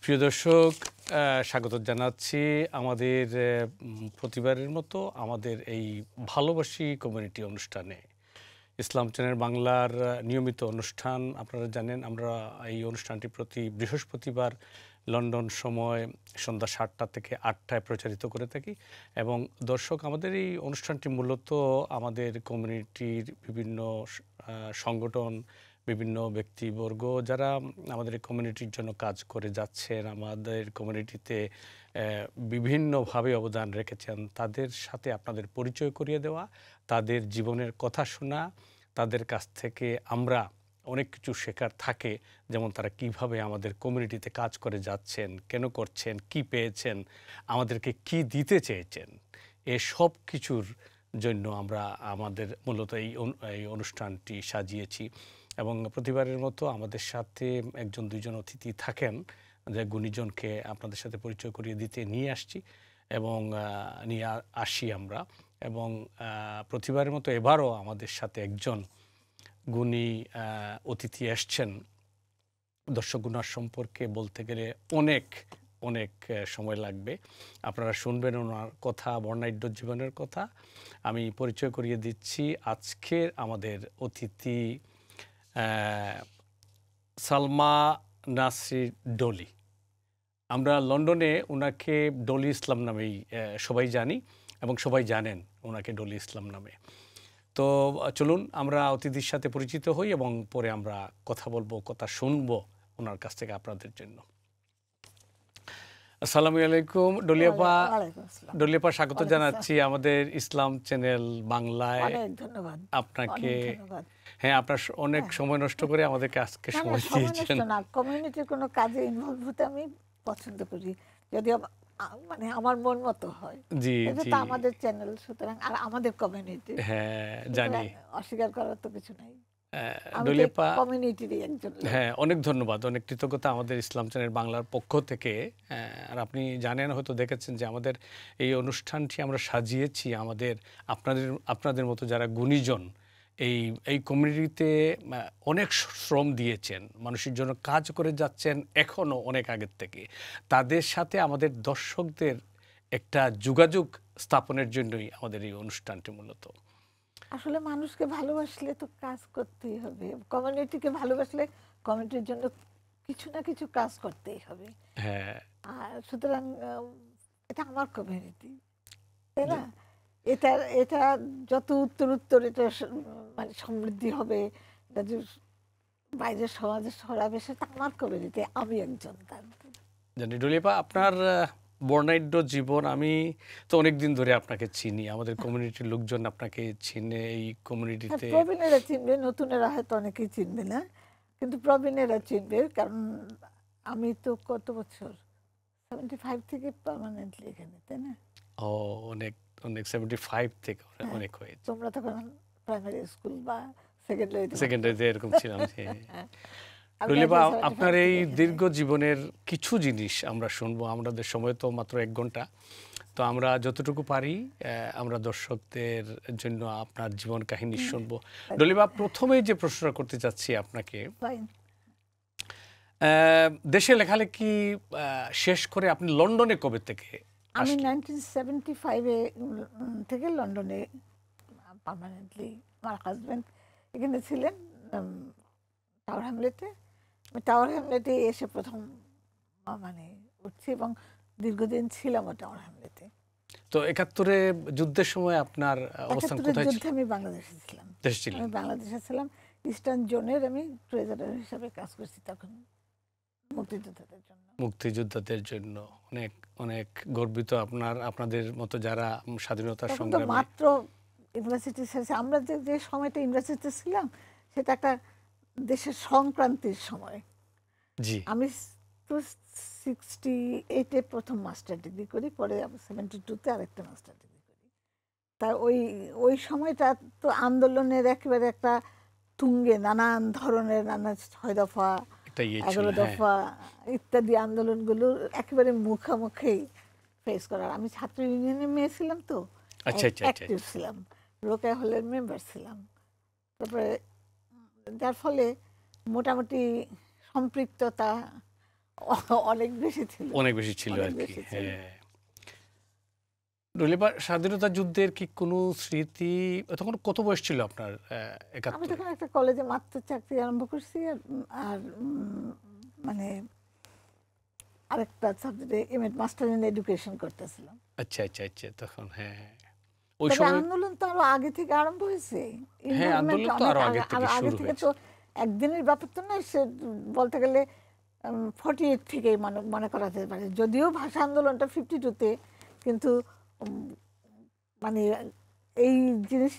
প্রিয় দর্শক, স্বাগত জানাচ্ছি আমাদের প্রতিবারের মতো আমাদের এই ভালোবাসি কমিউনিটি অনুষ্ঠানে। ইসলাম চ্যানেল বাংলার নিয়মিত অনুষ্ঠান। আপনারা জানেন আমরা এই অনুষ্ঠানটি প্রতি বৃহস্পতিবার লন্ডন সময় সন্ধ্যা ৭টা থেকে ৮টায় প্রচারিত করে থাকি। এবং দর্শক, আমাদের এই অনুষ্ঠানটি মূলত আমাদের কমিউনিটির বিভিন্ন সংগঠন, বিভিন্ন ব্যক্তিবর্গ যারা আমাদের কমিউনিটির জন্য কাজ করে যাচ্ছেন, আমাদের কমিউনিটিতে বিভিন্নভাবে অবদান রেখেছেন, তাদের সাথে আপনাদের পরিচয় করিয়ে দেওয়া, তাদের জীবনের কথা শোনা, তাদের কাছ থেকে আমরা অনেক কিছু শেখার থাকে। যেমন তারা কিভাবে আমাদের কমিউনিটিতে কাজ করে যাচ্ছেন, কেন করছেন, কি পেয়েছেন, আমাদেরকে কি দিতে চেয়েছেন, এ সব কিছুর জন্য আমরা আমাদের মূলত এই অনুষ্ঠানটি সাজিয়েছি। এবং প্রতিবারের মতো আমাদের সাথে একজন দুইজন অতিথি থাকেন, যে গুণীজনকে আপনাদের সাথে পরিচয় করিয়ে দিতে নিয়ে আসছি এবং নিয়ে আসি আমরা। এবং প্রতিবারের মতো এবারও আমাদের সাথে একজন গুণী অতিথি আসছেন। দর্শক, গুনার সম্পর্কে বলতে গেলে অনেক অনেক সময় লাগবে। আপনারা শুনবেন ওনার কথা, বর্ণাঢ্য জীবনের কথা। আমি পরিচয় করিয়ে দিচ্ছি আজকের আমাদের অতিথি সালমা নাসরিন ডলি। আমরা লন্ডনে ওনাকে ডলি ইসলাম নামেই সবাই জানি এবং সবাই জানেন ওনাকে ডলি ইসলাম নামে। তো চলুন আমরা অতিথির সাথে পরিচিত হই এবং পরে আমরা কথা বলবো, কথা শুনবো ওনার কাছ থেকে আপনাদের জন্য। আসসালামু আলাইকুম ডলিয়াপা। ডলিয়াপা, স্বাগত জানাচ্ছি আমাদের ইসলাম চ্যানেল বাংলায়। ধন্যবাদ আপনাকে। হ্যাঁ, আপনার অনেক সময় নষ্ট করে আমাদেরকে আজকে সময় দিয়েছেন। না, কমিউনিটির কোনো কাজে ইনভলভ হতে আমি পছন্দ করি, যদিও মানে আমার মন মতো হয়। জি এটা জি, তো আমাদের চ্যানেল, সুতরাং আর আমাদের কমিউনিটি। হ্যাঁ জানি, অস্বীকার করার তো কিছু নাই। ডলিয়াপা। কমিউনিটিরই একজন। হ্যাঁ, অনেক ধন্যবাদ, অনেক কৃতজ্ঞতা আমাদের ইসলাম চ্যানেল বাংলার পক্ষ থেকে। আর আপনি জানেন, হয়তো দেখেছেন যে আমাদের এই অনুষ্ঠানটি আমরা সাজিয়েছি আপনাদের মতো যারা গুণীজন এই কমিউনিটিতে অনেক শ্রম দিয়েছেন, মানুষের জন্য কাজ করে যাচ্ছেন এখনও অনেক আগের থেকে। তাদের সাথে আমাদের দর্শকদের একটা যোগাযোগ স্থাপনের জন্যই আমাদের এই অনুষ্ঠানটি মূলত। আসলে মানুষকে ভালোবাসলে তো কাজ করতেই হবে, কমিউনিটিকে ভালোবাসলে কমিউনিটির জন্য কিছু না কিছু কাজ করতেই হবে। হ্যাঁ, আর সুতরাং এটা আমার কমিউনিটি, তাই না? এটা এটা যত উত্তর এটা মানে সমৃদ্ধি হবে, বাইরের সমাজে ছড়াবে, সেটা আমার কমিউনিটি, আমি একজন তার। জানি ডলিপা, আপনার বর্ণাঢ্য জীবন। আমি তো অনেকদিন ধরে আপনাকে চিনি, আমাদের কমিউনিটির লোকজন আপনাকে চিনে এই কমিউনিটিতে। প্রবীণেরা চিনবে, নতুনেরা হয়তো অনেকেই চিনবে না, কিন্তু প্রবীণেরা চিনবে। কারণ আমি তো কত বছর, 75 থেকে পার্মানেন্টলি এখানে, তাই না? ও, অনেক অনেক, 75 থেকে অনেক হয়েছে। তোমরা তখন প্রাইমারি স্কুল বা সেকেন্ডারিতে এরকম ছিলাম। ডলিপা, আপনার এই দীর্ঘ জীবনের কিছু জিনিস আমরা শুনবো। আমাদের সময় তো মাত্র 1 ঘন্টা, তো আমরা যতটুকু পারি আমরা দর্শকদের জন্য আপনার জীবন কাহিনী শুনবো। ডলিপা, প্রথমেই যে প্রশ্নটা করতে চাচ্ছি আপনাকে, দেশে লেখালেখি শেষ করে আপনি লন্ডনে কবে থেকে? আমি 1975 থেকে লন্ডনে পার্মানেন্টলি। আমার হাজব্যান্ড এখানে ছিলেন টাওয়ার হ্যামলেটে। টাওয়ার হ্যামলেটে এসে প্রথম মানে উঠছি এবং দীর্ঘদিন ছিলাম টাওয়ার হ্যামলেটে। তো 71-এ যুদ্ধের সময় আপনার অবস্থান কোথায় ছিল? আমি বাংলাদেশে ছিলাম। আমি বাংলাদেশে ছিলাম, ইস্টার্ন জোনের আমি ট্রেজারার হিসাবে কাজ করছি তখন মুক্তিযোদ্ধাদের জন্য। অনেক অনেক গর্বিত আপনাদের মতো যারা স্বাধীনতার সংগ্রামে। মাত্র ইউনিভার্সিটি শেষে আমরা যে সময়টা ইউনিভার্সিটিতে ছিলাম, সেটা একটা দেশের সংক্রান্তির সময়। জি, আমি তো 68-এ প্রথম মাস্টার ডিগ্রি করি, পরে 72-তে আরেকটা মাস্টার ডিগ্রি করি। তা ওই সময়টা তো আন্দোলনের একেবারে একটা তুঙ্গে, নানান ধরনের, নানা 6 দফা, 11 দফা ইত্যাদি আন্দোলনগুলো একেবারে মুখোমুখি ফেস করার। আমি ছাত্র ইউনিয়নের মেয়ে ছিলাম, তো অ্যাক্টিভ ছিলাম, রোকেয়া হলের মেম্বার ছিলাম। তারপরে যার ফলে মোটামুটি সম্পৃক্ততা অনেক বেশি ছিল, অনেক বেশি ছিল অনেক আর কি। বেশি ছিল। হ্যাঁ, নলিপা স্বাধীনতা যুদ্ধের কি কোনো স্মৃতি, তখন কত বয়স ছিল আপনার আমি 71-এ? তখন একটা কলেজে মাত্র চাকরি আরম্ভ করছি, আর মানে আরেকটা সাবজেক্টে এমএড মাস্টার ইন এডুকেশন করতেছিলাম। আচ্ছা আচ্ছা আচ্ছা, তখন হ্যাঁ ওই তবে সময়। আন্দোলন তো আরো আগে থেকে আরম্ভ হয়েছে, হ্যাঁ, ইনভলভমেন্ট আন্দোলন তো অনেক আরো আগে, আগে থেকে আরো আগে শুরু থেকে হয়েছে। তো একদিনের ব্যাপার তো নয়, সে বলতে গেলে 48 থেকেই মনে করা যেতে পারে, যদিও ভাষা আন্দোলনটা 52-তে, কিন্তু উম, মানে এই জিনিস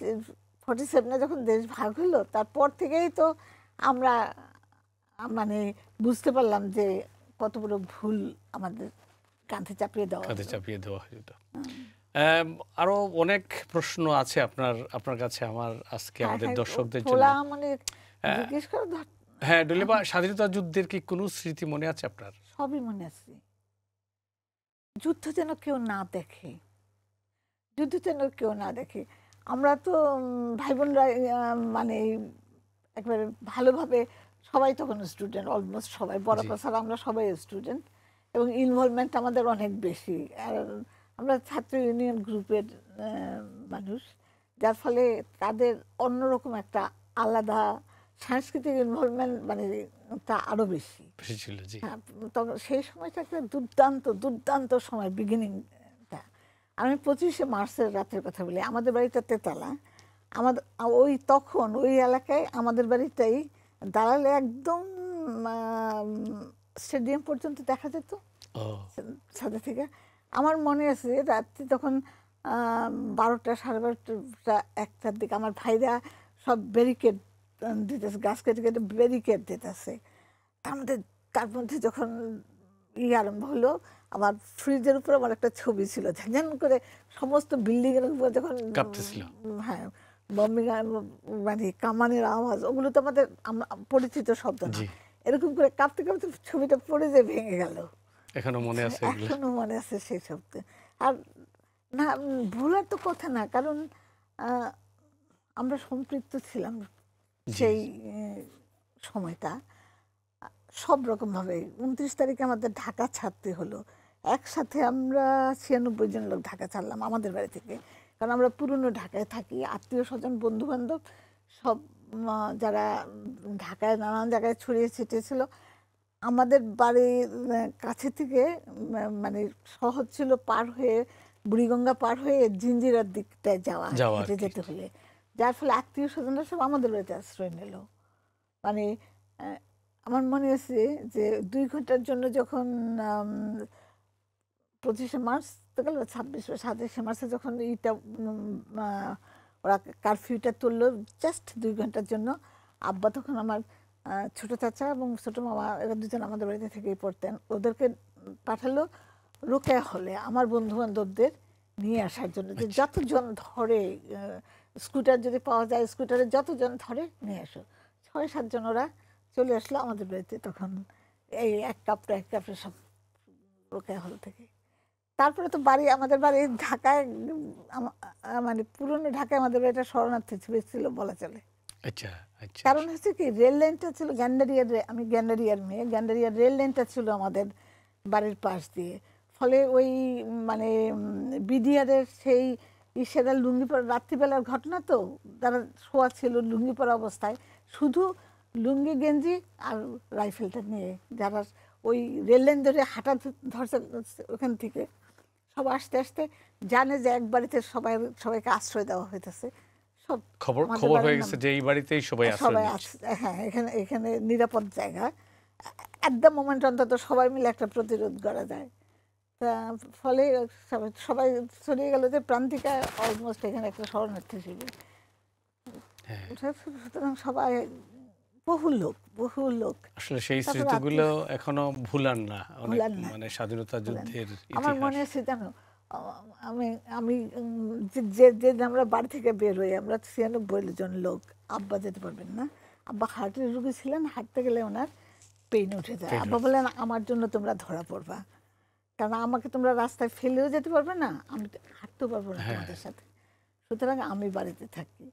47-এ যখন দেশ ভাগ হলো তারপর থেকেই তো আমরা মানে বুঝতে পারলাম যে কত বড় ভুল আমাদের কাঁধে চাপিয়ে দেওয়া কাঁধে হলো। চাপিয়ে দেওয়া হতো। হুম। আরো অনেক প্রশ্ন আছে আপনার আপনার কাছে আমার আজকে হ্যাঁ আমাদের হ্যাঁ, দর্শকদের জন্য। খোলা মানে আহ, জিজ্ঞেস করে হ্যাঁ ডলিবা, স্বাধীনতা যুদ্ধের কি কোনো স্মৃতি মনে আছে আপনার? সবই মনে আছে। যুদ্ধ যেন কেউ না দেখে, যুদ্ধ যেন কেউ না দেখে। আমরা তো ভাই বোনরা মানে একবারে ভালোভাবে সবাই তখন স্টুডেন্ট, অলমোস্ট সবাই, বড় জি ছাড়া আমরা সবাই স্টুডেন্ট, এবং ইনভলভমেন্ট আমাদের অনেক বেশি। আর আমরা ছাত্র ইউনিয়ন গ্রুপের মানুষ, যার ফলে তাদের অন্যরকম একটা আলাদা সাংস্কৃতিক ইনভলভমেন্ট মানে তা আরো বেশি। বেশি ছিল। জি হ্যাঁ, তখন সেই সময়টা একটা দুর্দান্ত দুর্দান্ত সময়, বিগিনিংটা। আমি 25শে মার্চের রাতের কথা বলি, আমাদের বাড়িটা তেতলা, আমাদের ওই তখন ওই এলাকায় আমাদের বাড়িটাই দাঁড়ালে একদম স্টেডিয়াম পর্যন্ত দেখা যেত ও ছাদে থেকে। আমার মনে আছে রাত্রি তখন 12টা, 12:30, 1টার দিকে আমার ভাইরা সব ব্যারিকেড দিতেছে, গাছ কেটে কেটে ব্যারিকেড দিতেছে। তার মধ্যে তার মধ্যে যখন আরম্ভ হলো, আমার ফ্রিজের উপর আমার একটা ছবি ছিল, ঝাঁঝান করে সমস্ত বিল্ডিং এর উপর যখন কাঁপতেছিল। হ্যাঁ বম্বিং, মানে কামানের আওয়াজ, ওগুলো তো আমাদের পরিচিত শব্দ না, জি, এরকম করে কাঁপতে কাঁপতে ছবিটা পড়ে যে ভেঙে গেল। এখনো মনে আছে এগুলো। এখনো মনে আছে সেই শব্দ। আর না, ভুলার তো কথা না, কারণ আহ, আমরা সম্পৃক্ত ছিলাম জি সেই সময়টা সব রকম ভাবে। 29 তারিখে আমাদের ঢাকা ছাড়তে হলো, একসাথে আমরা 96 জন লোক ঢাকা ছাড়লাম আমাদের বাড়ি থেকে, কারণ আমরা পুরনো ঢাকায় থাকি, আত্মীয় স্বজন বন্ধু বান্ধব সব যারা ঢাকায় নানান জায়গায় ছড়িয়ে ছিটিয়ে ছিল। আমাদের বাড়ির কাছে থেকে মানে সহজ ছিল পার হয়ে, বুড়িগঙ্গা পার হয়ে জিঞ্জিরার দিকটায় যাওয়া, যাওয়া আর হেঁটে কি। যেতে হলে, যার ফলে আত্মীয় স্বজনরা সব আমাদের বাড়িতে আশ্রয় নিল। মানে আহ, আমার মনে আছে যে 2 ঘন্টার জন্য যখন 25শে মার্চ তো গেল, 27শে 27শে মার্চে যখন ওরা কারফিউটা তুললো জাস্ট 2 ঘন্টার জন্য, আব্বা তখন আমার ছোট চাচা এবং ছোট মামা, এরা দুজন আমাদের বাড়িতে থেকেই পড়তেন, ওদেরকে পাঠালো রোকেয়া হলে আমার বন্ধু বান্ধবদের নিয়ে আসার জন্য, যে আচ্ছা যতজন ধরে স্কুটার যদি পাওয়া যায়, স্কুটারে যতজন ধরে নিয়ে আসো। 6-7 জন ওরা চলে আসলো আমাদের বাড়িতে তখন, এই এক কাপড়ে সব রোকেয়া হল থেকে। তারপরে তো বাড়ি, আমাদের বাড়ি ঢাকায়, মানে পুরনো ঢাকায় আমাদের বাড়িটা শরণার্থী ছিল বলা চলে। আচ্ছা আচ্ছা কারণ হচ্ছে কি, রেল লাইনটা ছিল গ্যান্ডারিয়ার, আমি গ্যান্ডারিয়ার মেয়ে, গ্যান্ডারিয়ার রেল লাইনটা ছিল আমাদের বাড়ির পাশ দিয়ে। ফলে ওই মানে বিডিআরের সেই সেটা লুঙ্গি পরা, রাত্রিবেলার ঘটনা তো, তারা শোয়া ছিল লুঙ্গি পরা অবস্থায়, শুধু লুঙ্গি গেঞ্জি আর রাইফেলটা নিয়ে যারা ওই রেল লাইন ধরে হাঁটা ধরছে, ওখান থেকে সব আস্তে আস্তে জানে যে এক বাড়িতে সবাইকে আশ্রয় দেওয়া হইতেছে, সব খবর আমাদের খবর হয়ে বাড়ির নাম, গেছে যে এই বাড়িতেই সবাই আশ্রয় সবাই নিচ্ছে। আছে, হ্যাঁ এখানে এখানে নিরাপদ জায়গা, অ্যাট দ্য মোমেন্ট অন্তত সবাই মিলে একটা প্রতিরোধ করা যায়। তা ফলে সবাই সবাই ছড়িয়ে গেল যে প্রান্তিকা অলমোস্ট এখানে একটা শরণার্থী শিবির। হ্যাঁ, সুতরাং সবাই, বহু লোক। আসলে সেই তারপরে স্মৃতিগুলো এখনো ভুলার না, অনেক ভুলার না, মানে স্বাধীনতা ভুলার না। যুদ্ধের আমার ইতিহাস। মনে আছে জানো, আমি আমি যে যে আমরা বাড়ি থেকে বের হই, আমরা 96 জন লোক, আব্বা যেতে পারবেন না, আব্বা হার্টের রোগী ছিলেন, হাঁটতে গেলে ওনার পেইন উঠে যায়, পেন আব্বা হচ্ছে। বলেন আমার জন্য তোমরা ধরা পড়বা, কারণ আমাকে তোমরা রাস্তায় ফেলেও যেতে পারবে না, আমি তো হাঁটতেও পারবো না হ্যাঁ তোমাদের সাথে, সুতরাং আমি বাড়িতে থাকি।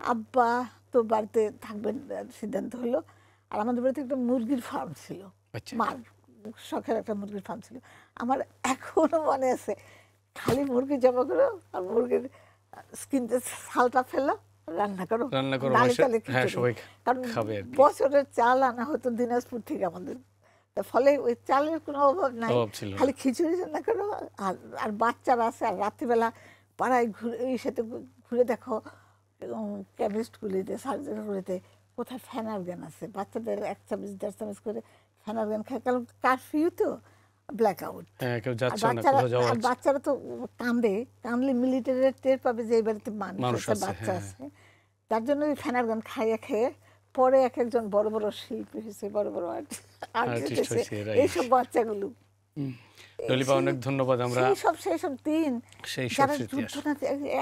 আব্বা তো বাড়িতে থাকবেন সিদ্ধান্ত হলো। আর আমাদের বাড়িতে একটা মুরগির ফার্ম ছিল, আচ্ছা মার শখের একটা মুরগির ফার্ম ছিল। আমার এখনো মনে আছে, খালি মুরগি জমা করো আর মুরগির স্কিনতে ছালটা ফেলো, রান্না করো, রান্না করো, ডালে টালে হ্যাঁ খিচুড়ি। সবাই কারণ খাবে আর কি। বছরের চাল আনা হতো দিনাজপুর থেকে আমাদের, তার ফলে ওই চালের কোনো অভাব নাই, অভাব ছিল না। খালি খিচুড়ি রান্না করো। আর আর বাচ্চারা আছে, আর রাত্রিবেলা পাড়ায় ঘুরে এই সাথে ঘুরে দেখো কেমিস্টগুলিতে, সার্জারিগুলিতে কোথায় ফ্যানার জ্ঞান আছে, বাচ্চাদের 1 চামচ 1.5 চামচ করে ফ্যানার জ্ঞান খায়, কারণ কারফিউ তো, ব্ল্যাক আউট। হ্যাঁ, কেউ আর যাচ্ছে না, বাচ্চারা কোথাও যাওয়া আর হচ্ছে। বাচ্চারা তো কানলে মিলিটারির টের পাবে যে এই বাড়িতে মানুষ মানুষ আছে, আছে, বাচ্চা হ্যাঁ। আছে। তার জন্য ওই ফ্যানার গান খাইয়ে খেয়ে পরে এক একজন বড় বড় শিল্পী হয়েছে, বড় বড় আর্টিস্ট আর্টিস্ট হয়েছে, হয়েছে, right. এইসব বাচ্চাগুলো। ললিপা, অনেক ধন্যবাদ। আমরা সেই সব দিন সেই সব যারা স্মৃতি যুদ্ধ না,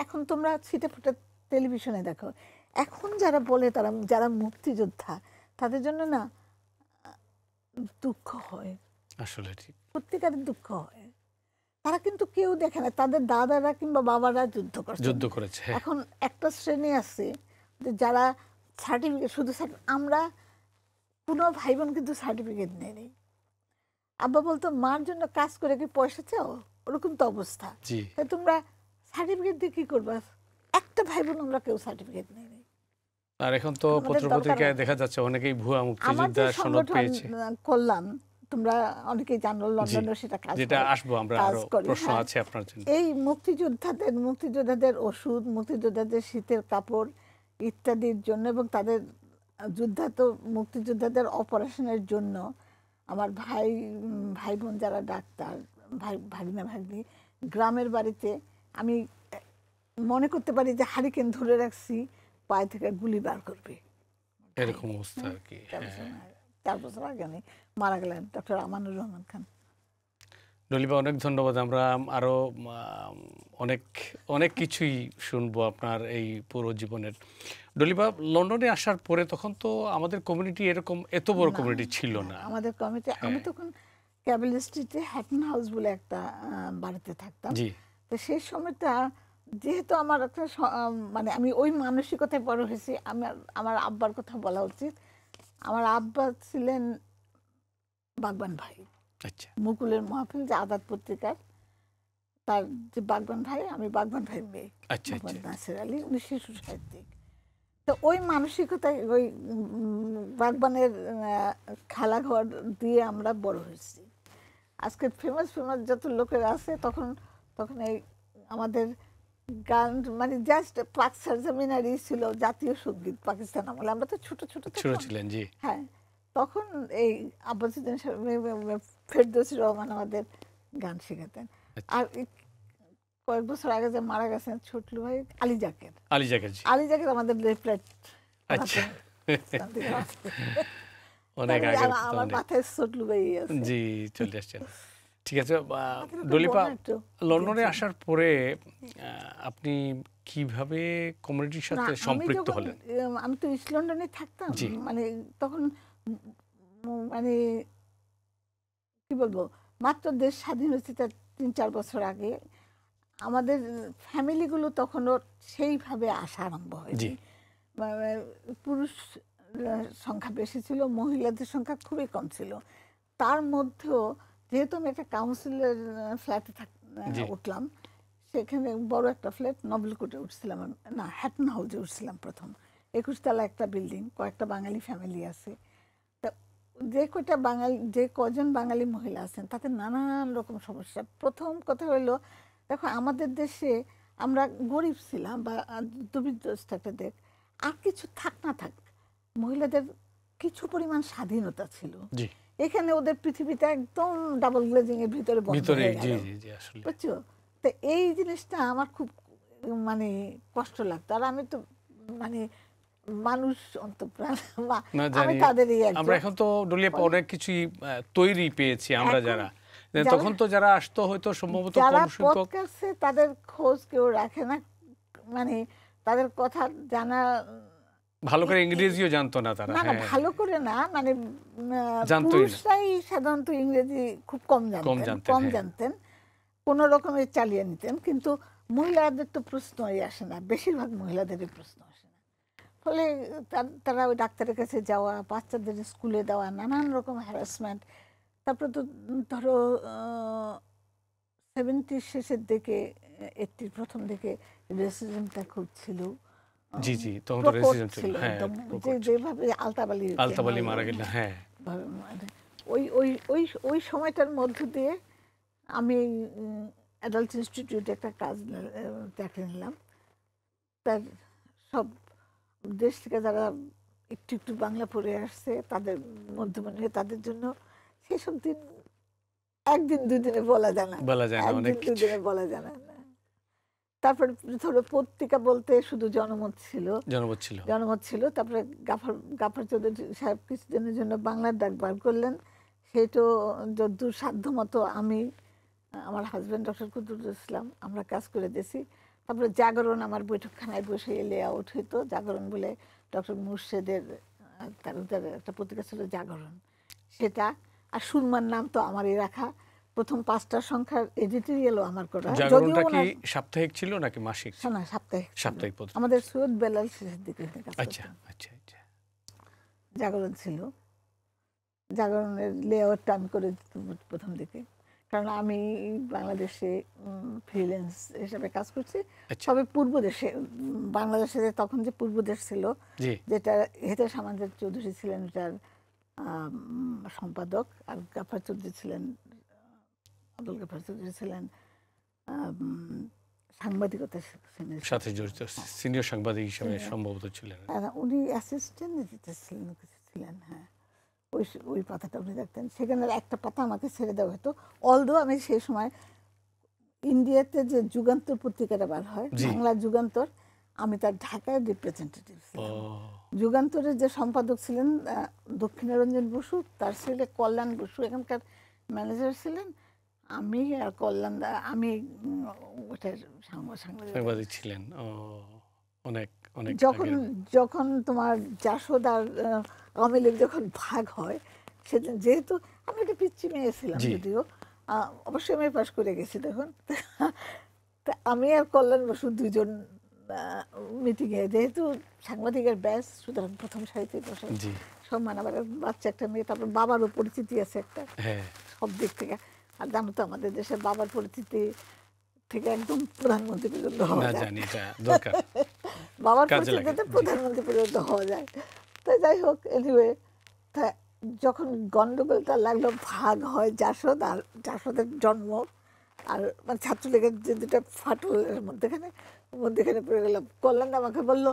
এখন তোমরা ছিটে ফুটে টেলিভিশনে দেখো, এখন যারা বলে তারা যারা মুক্তিযোদ্ধা, তাদের জন্য না দুঃখ হয়, আসলে ঠিক সত্যিকারের দুঃখ হয়। তারা কিন্তু কেউ দেখে না, তাদের দাদারা কিংবা বাবারা যুদ্ধ করছে। যুদ্ধ করেছে, হ্যাঁ। এখন একটা শ্রেণী আছে যে যারা সার্টিফিকেট শুধু আমরা কোনো ভাই বোন কিন্তু সার্টিফিকেট নেই। আব্বা বলতো মার জন্য কাজ করে কি পয়সা চাও, ওরকম তো অবস্থা। জি। তাই তোমরা সার্টিফিকেট দিয়ে কি করবা? একটা ভাই বোন আমরা কেউ সার্টিফিকেট নেই। আর এখন তো পত্রপত্রিকায় দেখা যাচ্ছে অনেকেই ভুয়া মুক্তিযোদ্ধা সনদ পেয়েছে। করলাম, তোমরা অনেকেই জানো, লন্ডনে সেটা কাজ, যেটা আসবো আমরা, আরো প্রশ্ন আছে আপনার জন্য। এই মুক্তিযোদ্ধাদের ওষুধ, মুক্তিযোদ্ধাদের শীতের কাপড় ইত্যাদির জন্য, এবং তাদের মুক্তিযোদ্ধাদের অপারেশনের জন্য আমার ভাই বোন যারা ডাক্তার, ভাগিনা ভাগ্নি, গ্রামের বাড়িতে আমি মনে করতে পারি যে হারিকেন ধরে রাখছি, পায়ে থেকে গুলি বার করবে, এরকম অবস্থা আর কি। 4 বছর আগে মারা গেলেন ডক্টর আমানুর রহমান খান। ললিপা, অনেক ধন্যবাদ। আমরা আরো অনেক অনেক কিছুই শুনবো আপনার এই পুরো জীবনের। ললিপা, লন্ডনে আসার পরে তখন তো আমাদের কমিউনিটি এরকম এত বড় কমিউনিটি ছিল না। আমাদের কমিউনিটি, আমি তখন ক্যাবেল স্ট্রিটে হ্যাটন হাউস বলে একটা বাড়িতে থাকতাম। জি। তো সেই সময়টা যেহেতু আমার একটা মানে আমি ওই মানসিকতায় বড় হয়েছি। আমার আব্বার কথা বলা উচিত। আমার আব্বা ছিলেন বাগবান ভাই। আচ্ছা। মুকুলের মাহফিল যে আজাদ পত্রিকার, তার যে বাগবান ভাই, আমি বাগবান ভাই মেয়ে। আচ্ছা, আচ্ছা। নাসির আলী, উনি শিশু সাহিত্যিক। তো ওই মানসিকতায় ওই বাগবানের খেলাঘর দিয়ে আমরা বড় হয়েছি। আজকে ফেমাস যত লোকের আছে, তখন এই আমাদের গান মানে জাস্ট পাক সারজামিনারি ছিল জাতীয় সঙ্গীত পাকিস্তান আমলে। আমরা তো ছোট ছিলেন। জি। হ্যাঁ, তখন এই আব্বাসুদ্দিন ফেরদৌসী রহমান আমাদের গান শেখাতেন। আর কয়েক বছর আগে যে মারা গেছেন ছোটলু ভাই, আলী জাকের আমাদের লেফট রাইট। আচ্ছা। অনেক আগে আমার মাথায় ছোটলু ভাই আছে। জি, চলে আসছেন। ঠিক আছে ললিপা, লন্ডনে আসার পরে আপনি কিভাবে কমিউনিটির সাথে সম্পৃক্ত হলেন? আমি তো ইস্ট লন্ডনে থাকতাম, মানে তখন মানে কি বলবো, মাত্র দেশ স্বাধীন হয়েছে তার 3-4 বছর আগে। আমাদের ফ্যামিলিগুলো তখনও সেইভাবে আসা আরম্ভ হয়নি। পুরুষ সংখ্যা বেশি ছিল, মহিলাদের সংখ্যা খুবই কম ছিল। তার মধ্যেও যেহেতু আমি একটা কাউন্সিলের ফ্ল্যাটে উঠলাম, সেখানে বড় একটা ফ্ল্যাট নোবেল কোর্টে উঠছিলাম না, হ্যাটন হাউসে উঠছিলাম প্রথম। 21 তলা একটা বিল্ডিং, কয়েকটা বাঙালি ফ্যামিলি আছে। তা যে কজন বাঙালি মহিলা আছেন, তাতে নানান রকম সমস্যা। প্রথম কথা হলো, দেখো আমাদের দেশে আমরা গরিব ছিলাম বা দুর্বিধস্ত একটা দেশ, আর কিছু থাক না থাক মহিলাদের কিছু পরিমাণ স্বাধীনতা ছিল। এখানে ওদের পৃথিবীতে একদম ডাবল গ্লেজিং এর ভিতরে বন্ধ হয়ে গেল, বুঝছো? তো এই জিনিসটা আমার খুব মানে কষ্ট লাগতো। আর আমি তো মানে মানুষ অন্তঃপ্রাণ, আমি তাদেরই একজন। আমরা এখন তো ডলিপা অনেক কিছুই তৈরি পেয়েছি আমরা যারা, তখন তো যারা আসতো হয়তো সম্ভবত কম সংখ্যক, তাদের খোঁজ কেউ রাখে না, মানে তাদের কথা জানা, ভালো করে ইংরেজিও জানতো না তারা। না ভালো করে না, মানে পুরুষরাই সাধারণত ইংরেজি খুব কম জানতেন, কোনো রকমের চালিয়ে নিতেন। কিন্তু মহিলাদের তো প্রশ্নই আসে না, বেশিরভাগ মহিলাদেরই প্রশ্ন আসে না। ফলে তারা ওই ডাক্তারের কাছে যাওয়া, বাচ্চাদের স্কুলে দেওয়া, নানান রকম হ্যারাসমেন্ট, তারপর তো ধরো 70 শেষের দিকে, 80 প্রথম দিকে রেসিজমটা খুব ছিল, জি জি, তখন তো প্রকট রেসিজম ছিল, ছিল হ্যাঁ একদম, প্রকট ছিল। যেভাবে আলতাবালি আলতাবালি মারা গেলেন, হ্যাঁ। মানে ওই ওই ওই ওই সময়টার মধ্য দিয়ে আমি অ্যাডাল্ট ইনস্টিটিউটে একটা কাজ চাকরি নিলাম। তার সব দেশ থেকে যারা একটু একটু বাংলা পড়ে আসছে তাদের মধ্যমণি, তাদের জন্য সেসব দিন একদিন দুদিনে বলা যায় না, বলা যায় না, অনেক একদিন কিছু দুদিনে বলা যায় না। তারপরে ধরো পত্রিকা বলতে শুধু জনমত ছিল, জনমত ছিল। জনমত ছিল। তারপরে গাফার চৌধুরী সাহেব কিছুদিনের জন্য বাংলার ডাক বার করলেন। সেটাও যদ্দূর সাধ্য মতো আমি, আমার হাজব্যান্ড ডক্টর কুদ্দুস ইসলাম, আমরা কাজ করে দিয়েছি। তারপরে জাগরণ আমার বৈঠকখানায় বসে লে আউট হইতো, জাগরণ বলে ডক্টর মুর্শেদের তার একটা পত্রিকা ছিল জাগরণ, সেটা। আর সুরমার নাম তো আমারই রাখা, প্রথম 5টা সংখ্যার এডিটোরিয়ালও আমার করা। জাগরণটা কি সাপ্তাহিক ছিল নাকি মাসিক? না, সাপ্তাহিক। সাপ্তাহিক পত্রিকা। আমাদের সৈয়দ বেলাল শেষের দিকে কাজ আচ্ছা করতেন। আচ্ছা আচ্ছা। জাগরণ ছিল, জাগরণের লেআউটটা আমি করে দিতাম প্রথম দিকে, কারণ আমি বাংলাদেশে ফ্রিল্যান্স হিসাবে কাজ করছি। তবে পূর্ব দেশে, বাংলাদেশে তখন যে পূর্ব দেশ ছিল, যেটা হেতে সামান্তের চৌধুরী ছিলেন এটার সম্পাদক, আর গাফার চৌধুরী ছিলেন, আব্দুল গাফার চৌধুরী ছিলেন সাংবাদিকতার সাথে জড়িত, সিনিয়র সাংবাদিক হিসেবে সম্ভবত ছিলেন। উনি অ্যাসিস্ট্যান্ট ছিলেন, হ্যাঁ। ওই ওই পাতাটা উনি দেখতেন, সেখানে একটা পাতা আমাকে ছেড়ে দেওয়া হতো। অলদো আমি সেই সময় ইন্ডিয়াতে যে যুগান্তর পত্রিকাটা বার হয়, বাংলা যুগান্তর, আমি তার ঢাকায় রিপ্রেজেন্টেটিভ ছিলাম। যুগান্তরের যে সম্পাদক ছিলেন দক্ষিণারঞ্জন বসু, তার ছেলে কল্যাণ বসু এখানকার ম্যানেজার ছিলেন। আমি আর কল্যাণ, আমি ওটার সাংবাদিক ছিলেন। অনেক অনেক। যখন তোমার জাসদ আর আওয়ামী লীগ যখন ভাগ হয়, সেদিন যেহেতু আমি একটা পিচ্ছি মেয়ে ছিলাম, যদিও অবশ্যই আমি পাশ করে গেছি তখন, আমি আর কল্যাণ বসু দুজন মিটিংয়ে, যেহেতু সাংবাদিকের ব্যাস, সুতরাং প্রথম সারিতে বসে সম্মান, আবার বাচ্চা একটা মেয়ে, তারপর বাবারও পরিচিতি আছে একটা, সব দিক থেকে। আর জানো তো আমাদের দেশের বাবার পরিচিতি থেকে একদম প্রধানমন্ত্রী পর্যন্ত হওয়া যায়, বাবার পরিচিতিতে প্রধানমন্ত্রী পর্যন্ত হওয়া যায়। তাই যাই হোক, এনিওয়ে, তা যখন গন্ডগোলটা লাগলো, ভাগ হয় জাসদ, আর জাসদের জন্ম, আর মানে ছাত্রলীগের যে দুটা ফাটলের মধ্যেখানে পড়ে গেলাম। কল্যাণ আমাকে বললো,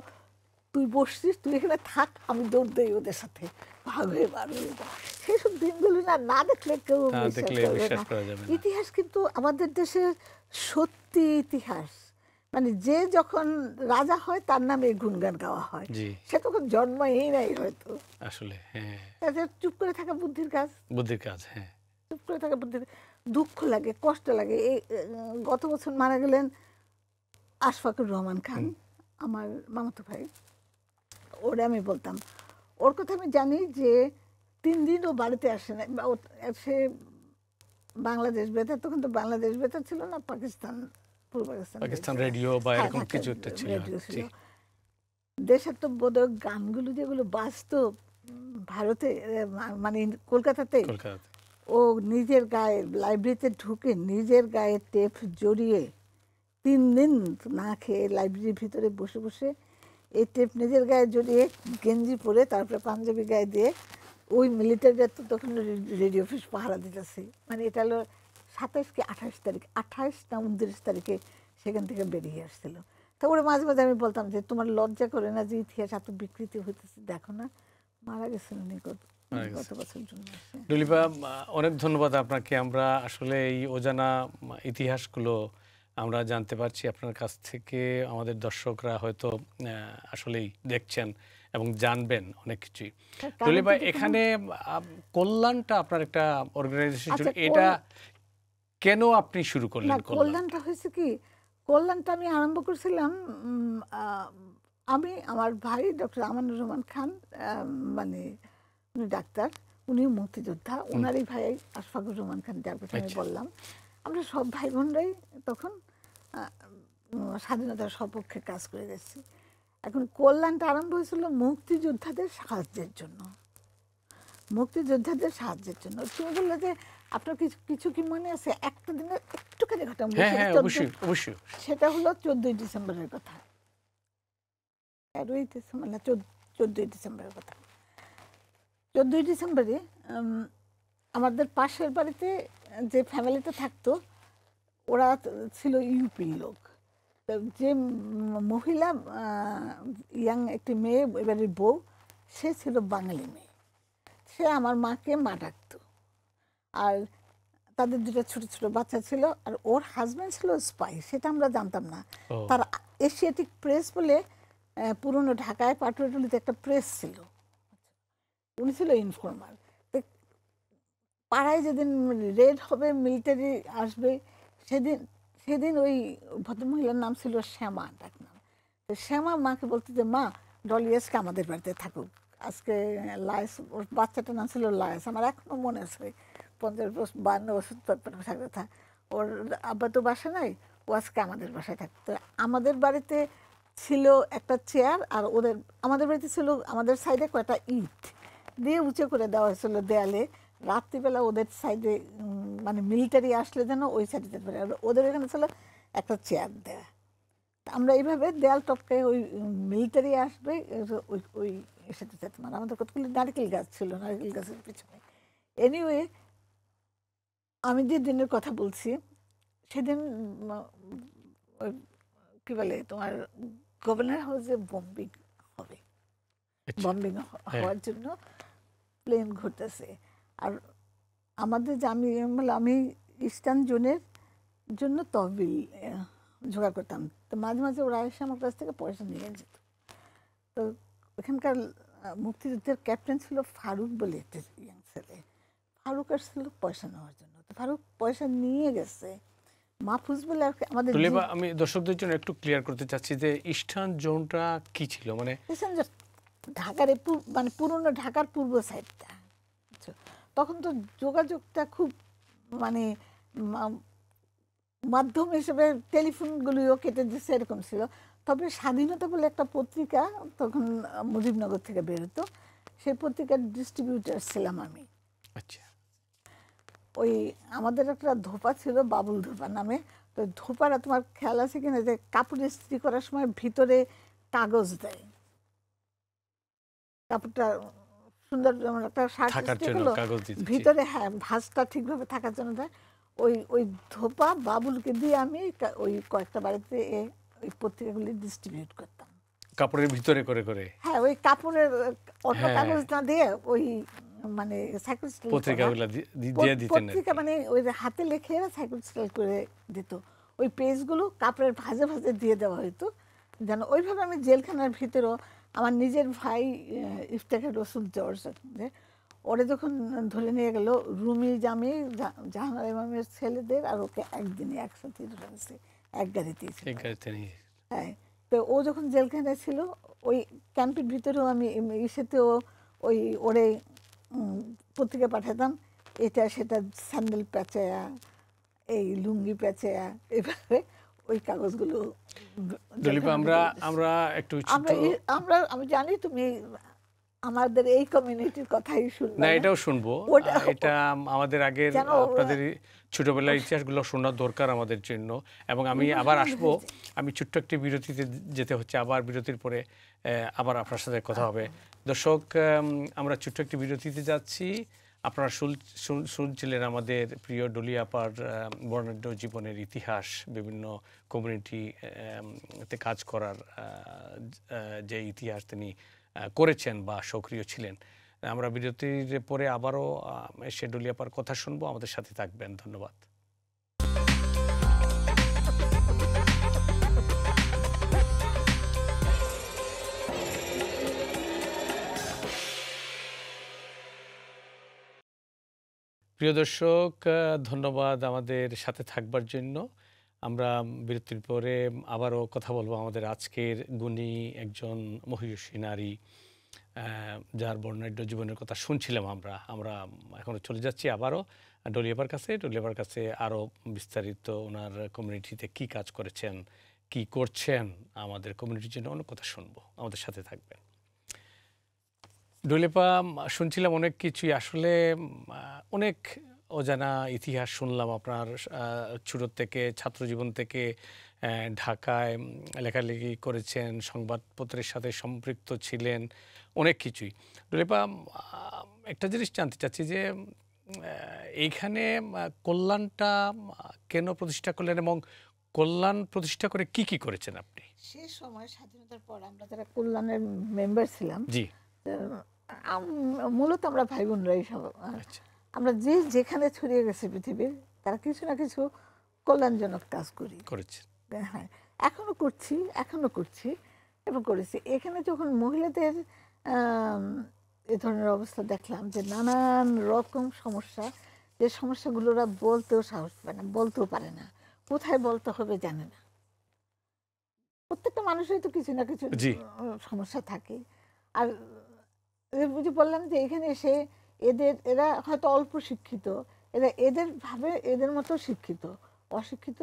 তুই বসছিস, তুই এখানে থাক, আমি দৌড় দেই ওদের সাথে, ভাগ হয়ে বার হয়ে যা। সেসব দিনগুলো না দেখলে কেউ বিশ্বাস করবে না। ইতিহাস কিন্তু আমাদের দেশের সত্যি ইতিহাস, মানে যে যখন রাজা হয় তার নামে গুণগান গাওয়া হয়, সে তখন জন্মই নাই হয়তো, আসলে চুপ করে থাকা বুদ্ধির কাজ, হ্যাঁ, চুপ করে থাকা বুদ্ধির। দুঃখ লাগে, কষ্ট লাগে। এই গত বছর মারা গেলেন আশফাকুর রহমান খান, আমার মামাতো ভাই। ওরে আমি বলতাম, ওর কথা আমি জানি যে 3 দিন ও বাড়িতে আসে না। সে বাংলাদেশ বেতার, তখন তো বাংলাদেশ বেতার ছিল না, পাকিস্তান রেডিও বা এরকম কিছু একটা ছিল। দেশাত্মবোধক গানগুলো যেগুলো বাজতো ভারতে, মানে কলকাতাতে, ও নিজের গায়ে লাইব্রেরিতে ঢুকে নিজের গায়ে টেপ জড়িয়ে 3 দিন না খেয়ে লাইব্রেরির ভিতরে বসে বসে এই টেপ নিজের গায়ে জড়িয়ে গেঞ্জি পরে, তারপরে পাঞ্জাবি গায়ে দিয়ে, ওই মিলিটারিরা তো তখন রেডিও অফিস পাহারা দিতেছে। মানে এটা হলো 27 কি 28 তারিখ, 28 না 29 তারিখে সেখান থেকে বেরিয়ে আসছিল। তারপরে মাঝে মাঝে আমি বলতাম যে তোমার লজ্জা করে না যে ইতিহাস এত বিকৃতি হইতেছে, দেখো না, মারা গেছেন গত বছর জন্য। ডুলিপা, অনেক ধন্যবাদ আপনাকে। আমরা আসলে এই অজানা ইতিহাসগুলো আমরা জানতে পারছি আপনার কাছ থেকে। আমাদের দর্শকরা হয়তো আসলেই দেখছেন এবং জানবেন অনেক কিছুই। ডুলিপা, এখানে কল্যাণটা আপনার একটা অর্গানাইজেশন, এটা কেন আপনি শুরু করলেন? কল্যাণটা হয়েছে কি, কল্যাণটা আমি আরম্ভ করেছিলাম, আমি, আমার ভাই ডক্টর আমানুর রহমান খান, মানে উনি ডাক্তার, উনিও মুক্তিযোদ্ধা, ওনারই ভাই আশফাকুর রহমান খান, যার কথা আমি বললাম। আমরা সব ভাই বোনরাই তখন স্বাধীনতার সপক্ষে কাজ করে গেছি। এখন কল্যাণটা আরম্ভ হয়েছিল মুক্তিযোদ্ধাদের সাহায্যের জন্য। মুক্তিযোদ্ধাদের সাহায্যের জন্য। তুমি বললে যে আপনার কিছু কিছু কি মনে আছে একটা দিনের একটুখানি ঘটনা বলি, হ্যাঁ সেটা হ্যাঁ 14 অবশ্যই অবশ্যই। সেটা হলো 14ই ডিসেম্বরের কথা। 13ই ডিসেম্বর না 14ই ডিসেম্বরের কথা। 14ই ডিসেম্বরে আমাদের পাশের বাড়িতে যে ফ্যামিলিতে থাকতো ওরা ছিল ইউপির লোক। তো যে মহিলা ইয়াং একটি মেয়ে, এবারে বউ, সে ছিল বাঙালি মেয়ে। সে আমার মাকে মা ডাকতো। আর তাদের দুটো ছোট ছোট বাচ্চা ছিল। আর ওর হাজব্যান্ড ছিল স্পাই, সেটা আমরা জানতাম না। ও তার এশিয়াটিক প্রেস বলে পুরনো ঢাকায় পাটুয়াটুলিতে একটা প্রেস ছিল, উনি ছিল ইনফর্মার। পাড়ায় যেদিন রেড হবে, মিলিটারি আসবে, সেদিন সেদিন ওই ভদ্রমহিলার নাম ছিল শ্যামা, ডাকনাম। তো শ্যামা মাকে বলতে যে মা ডলি আজকে আমাদের বাড়িতে থাকুক, আজকে লায়স, ওর বাচ্চাটার নাম ছিল লায়স, আমার এখনো মনে আছে, 50-52 থাকার কথা। ওর আব্বা তো বাসা নাই, ও আজকে আমাদের বাসায় থাকতো। আমাদের বাড়িতে ছিল একটা চেয়ার, আর ওদের আমাদের বাড়িতে ছিল আমাদের সাইডে কয়টা ইট দিয়ে উঁচু করে দেওয়া হয়েছিল দেয়ালে। রাত্রিবেলা ওদের সাইডে মানে মিলিটারি আসলে যেন ওই সাইডে যেতে পারে, আর ওদের এখানে ছিল একটা চেয়ার দেয়া। আমরা এইভাবে দেয়াল টপকে ওই মিলিটারি আসবে ওই ওই সাথে যেতাম। আর আমাদের কতগুলি নারকেল গাছ ছিল, নারকেল গাছের পিছনে। এনিওয়ে, আমি যে দিনের কথা বলছি সেদিন ওই কি বলে তোমার গভর্নর হাউসে বম্বিং হবে। আচ্ছা বম্বিং হ্যাঁ হওয়ার জন্য প্লেন ঘুরতেছে। আর আমাদের যে আমি ইস্টার্ন জোনের জন্য তহবিল জোগাড় করতাম। তো মাঝে মাঝে ওরা এসে আমার কাছ থেকে পয়সা নিয়ে যেত। তো এখানকার মুক্তিযুদ্ধের ক্যাপ্টেন ছিল ফারুক বলে একটা ইয়াং ছেলে। ফারুক আসছিল পয়সা নেওয়ার জন্য। তো ফারুক পয়সা নিয়ে গেছে। মাহফুজ বলে আর আমাদের টুলিবা, আমি দর্শকদের জন্য একটু ক্লিয়ার করতে চাচ্ছি যে ইস্টার্ন জোনটা কি ছিল, মানে ঢাকার মানে পুরনো ঢাকার পূর্ব সাইডটা। তখন তো যোগাযোগটা খুব মানে মাধ্যম হিসেবে টেলিফোনগুলিও কেটে দিচ্ছে, এরকম ছিল। তবে স্বাধীনতা বলে একটা পত্রিকা তখন মুজিবনগর থেকে বেরোতো, সেই পত্রিকার ডিস্ট্রিবিউটার ছিলাম আমি। আচ্ছা ওই আমাদের একটা ধোপা ছিল বাবুল ধোপা নামে। তো ধোপারা তোমার খেয়াল আছে কিনা যে কাপড় ইস্ত্রি করার সময় ভিতরে কাগজ দেয়, কাপড়টা সুন্দর, যেমন একটা শার্ট থাকার ইস্ত্রি জন্য হলো কাগজ দিতে ভিতরে, হ্যাঁ, ভাঁজটা ঠিকভাবে থাকার জন্য দেয়। ওই ওই ধোপা বাবুলকে দিয়ে আমি ওই কয়েকটা বাড়িতে ওই পত্রিকাগুলি ডিস্ট্রিবিউট করতাম। কাপড়ের ভিতরে করে করে হ্যাঁ, ওই কাপড়ের অন্য হ্যাঁ কাগজ না দিয়ে ওই মানে সাইকেল স্টাইল করা পত্রিকাগুলো দিয়ে দিতেন আর পত্রিকা, কি। মানে ওই যে হাতে লিখে সাইকেল স্টাইল করে দিত। ওই পেজগুলো কাপড়ের ভাঁজে ভাঁজে দিয়ে দেওয়া হতো যেন ওইভাবে আমি জেলখানার ভিতরেও আমার নিজের ভাই ইফতেখার রসুল জর্জ, ওরা যখন ধরে নিয়ে গেল রুমি জামি জাহানারা ইমামের ছেলেদের আর ওকে একদিনে একসাথে ধরে গেছে, এক গাড়িতেই ছিল। এই গাড়িতে নিয়ে হ্যাঁ, তো ও যখন জেলখানায় ছিল ওই ক্যাম্পের ভিতরেও আমি ইসেতেও ওই ওরে পত্রিকা পাঠাতাম, এটা সেটা স্যান্ডেল প্যাঁচায়া, এই লুঙ্গি প্যাঁচায়া, এভাবে ওই কাগজগুলো দলীপ, আমরা আমরা একটু ছোট, আমি জানি তুমি আমাদের এই কমিউনিটির কথাই শুনবে না না। এটাও শুনবো, ওটা এটা আমাদের আগের যেন আপনাদের ছোটবেলার ইতিহাসগুলো শোনা দরকার আমাদের জন্য। এবং আমি আবার আসবো, আমি ছোট্ট একটি বিরতিতে যেতে হচ্ছে, আবার বিরতির পরে আবার আপনার সাথে কথা হবে। দর্শক, আমরা ছোট্ট একটি বিরতিতে যাচ্ছি। আপনারা শুনছিলেন আমাদের প্রিয় ডলি আপার বর্ণাঢ্য জীবনের ইতিহাস, বিভিন্ন কমিউনিটিতে কাজ করার যে ইতিহাস তিনি করেছেন বা সক্রিয় ছিলেন। আমরা বিরতির পরে আবারও সে ডলি আপার কথা শুনবো, আমাদের সাথে থাকবেন। ধন্যবাদ। প্রিয় দর্শক, ধন্যবাদ আমাদের সাথে থাকবার জন্য। আমরা বিরতির পরে আবারও কথা বলবো আমাদের আজকের গুণী একজন মহিষী নারী, যার বর্ণাঢ্য জীবনের কথা শুনছিলাম আমরা। আমরা এখনও চলে যাচ্ছি আবারও ডলি আপার কাছে। ডলি আপার কাছে আরও বিস্তারিত ওনার কমিউনিটিতে কী কাজ করেছেন, কি করছেন আমাদের কমিউনিটির জন্য, অনেক কথা শুনবো। আমাদের সাথে থাকবেন। ডলিপা, শুনছিলাম অনেক কিছুই আসলে অনেক অজানা ইতিহাস শুনলাম আপনার ছোট থেকে, ছাত্র জীবন থেকে ঢাকায় লেখালেখি করেছেন, সংবাদপত্রের সাথে সম্পৃক্ত ছিলেন, অনেক কিছুই। ডলিপা, একটা জিনিস জানতে চাচ্ছি যে এইখানে কল্যাণটা কেন প্রতিষ্ঠা করলেন এবং কল্যাণ প্রতিষ্ঠা করে কি কি করেছেন আপনি? সে সময় স্বাধীনতার পর আমরা যারা কল্যাণের মেম্বার ছিলাম, জি, মূলত আমরা ভাই বোনরাই সব, আচ্ছা, আমরা যে যেখানে ছড়িয়ে গেছে পৃথিবীর, তারা কিছু না কিছু কল্যাণজনক কাজ করি। করেছেন। হ্যাঁ, এখনো করছি এবং করেছি। এখানে যখন মহিলাদের এ ধরনের অবস্থা দেখলাম, যে নানান রকম সমস্যা, যে সমস্যাগুলো ওরা বলতেও সাহস পায় না, বলতেও পারে না, কোথায় বলতে হবে জানে না। প্রত্যেকটা মানুষেরই তো কিছু না কিছু জি, সমস্যা থাকে। আর বুঝে বললাম যে এখানে এসে এরা হয়তো অল্প শিক্ষিত, এদের ভাবে এদের মতো শিক্ষিত, অশিক্ষিত।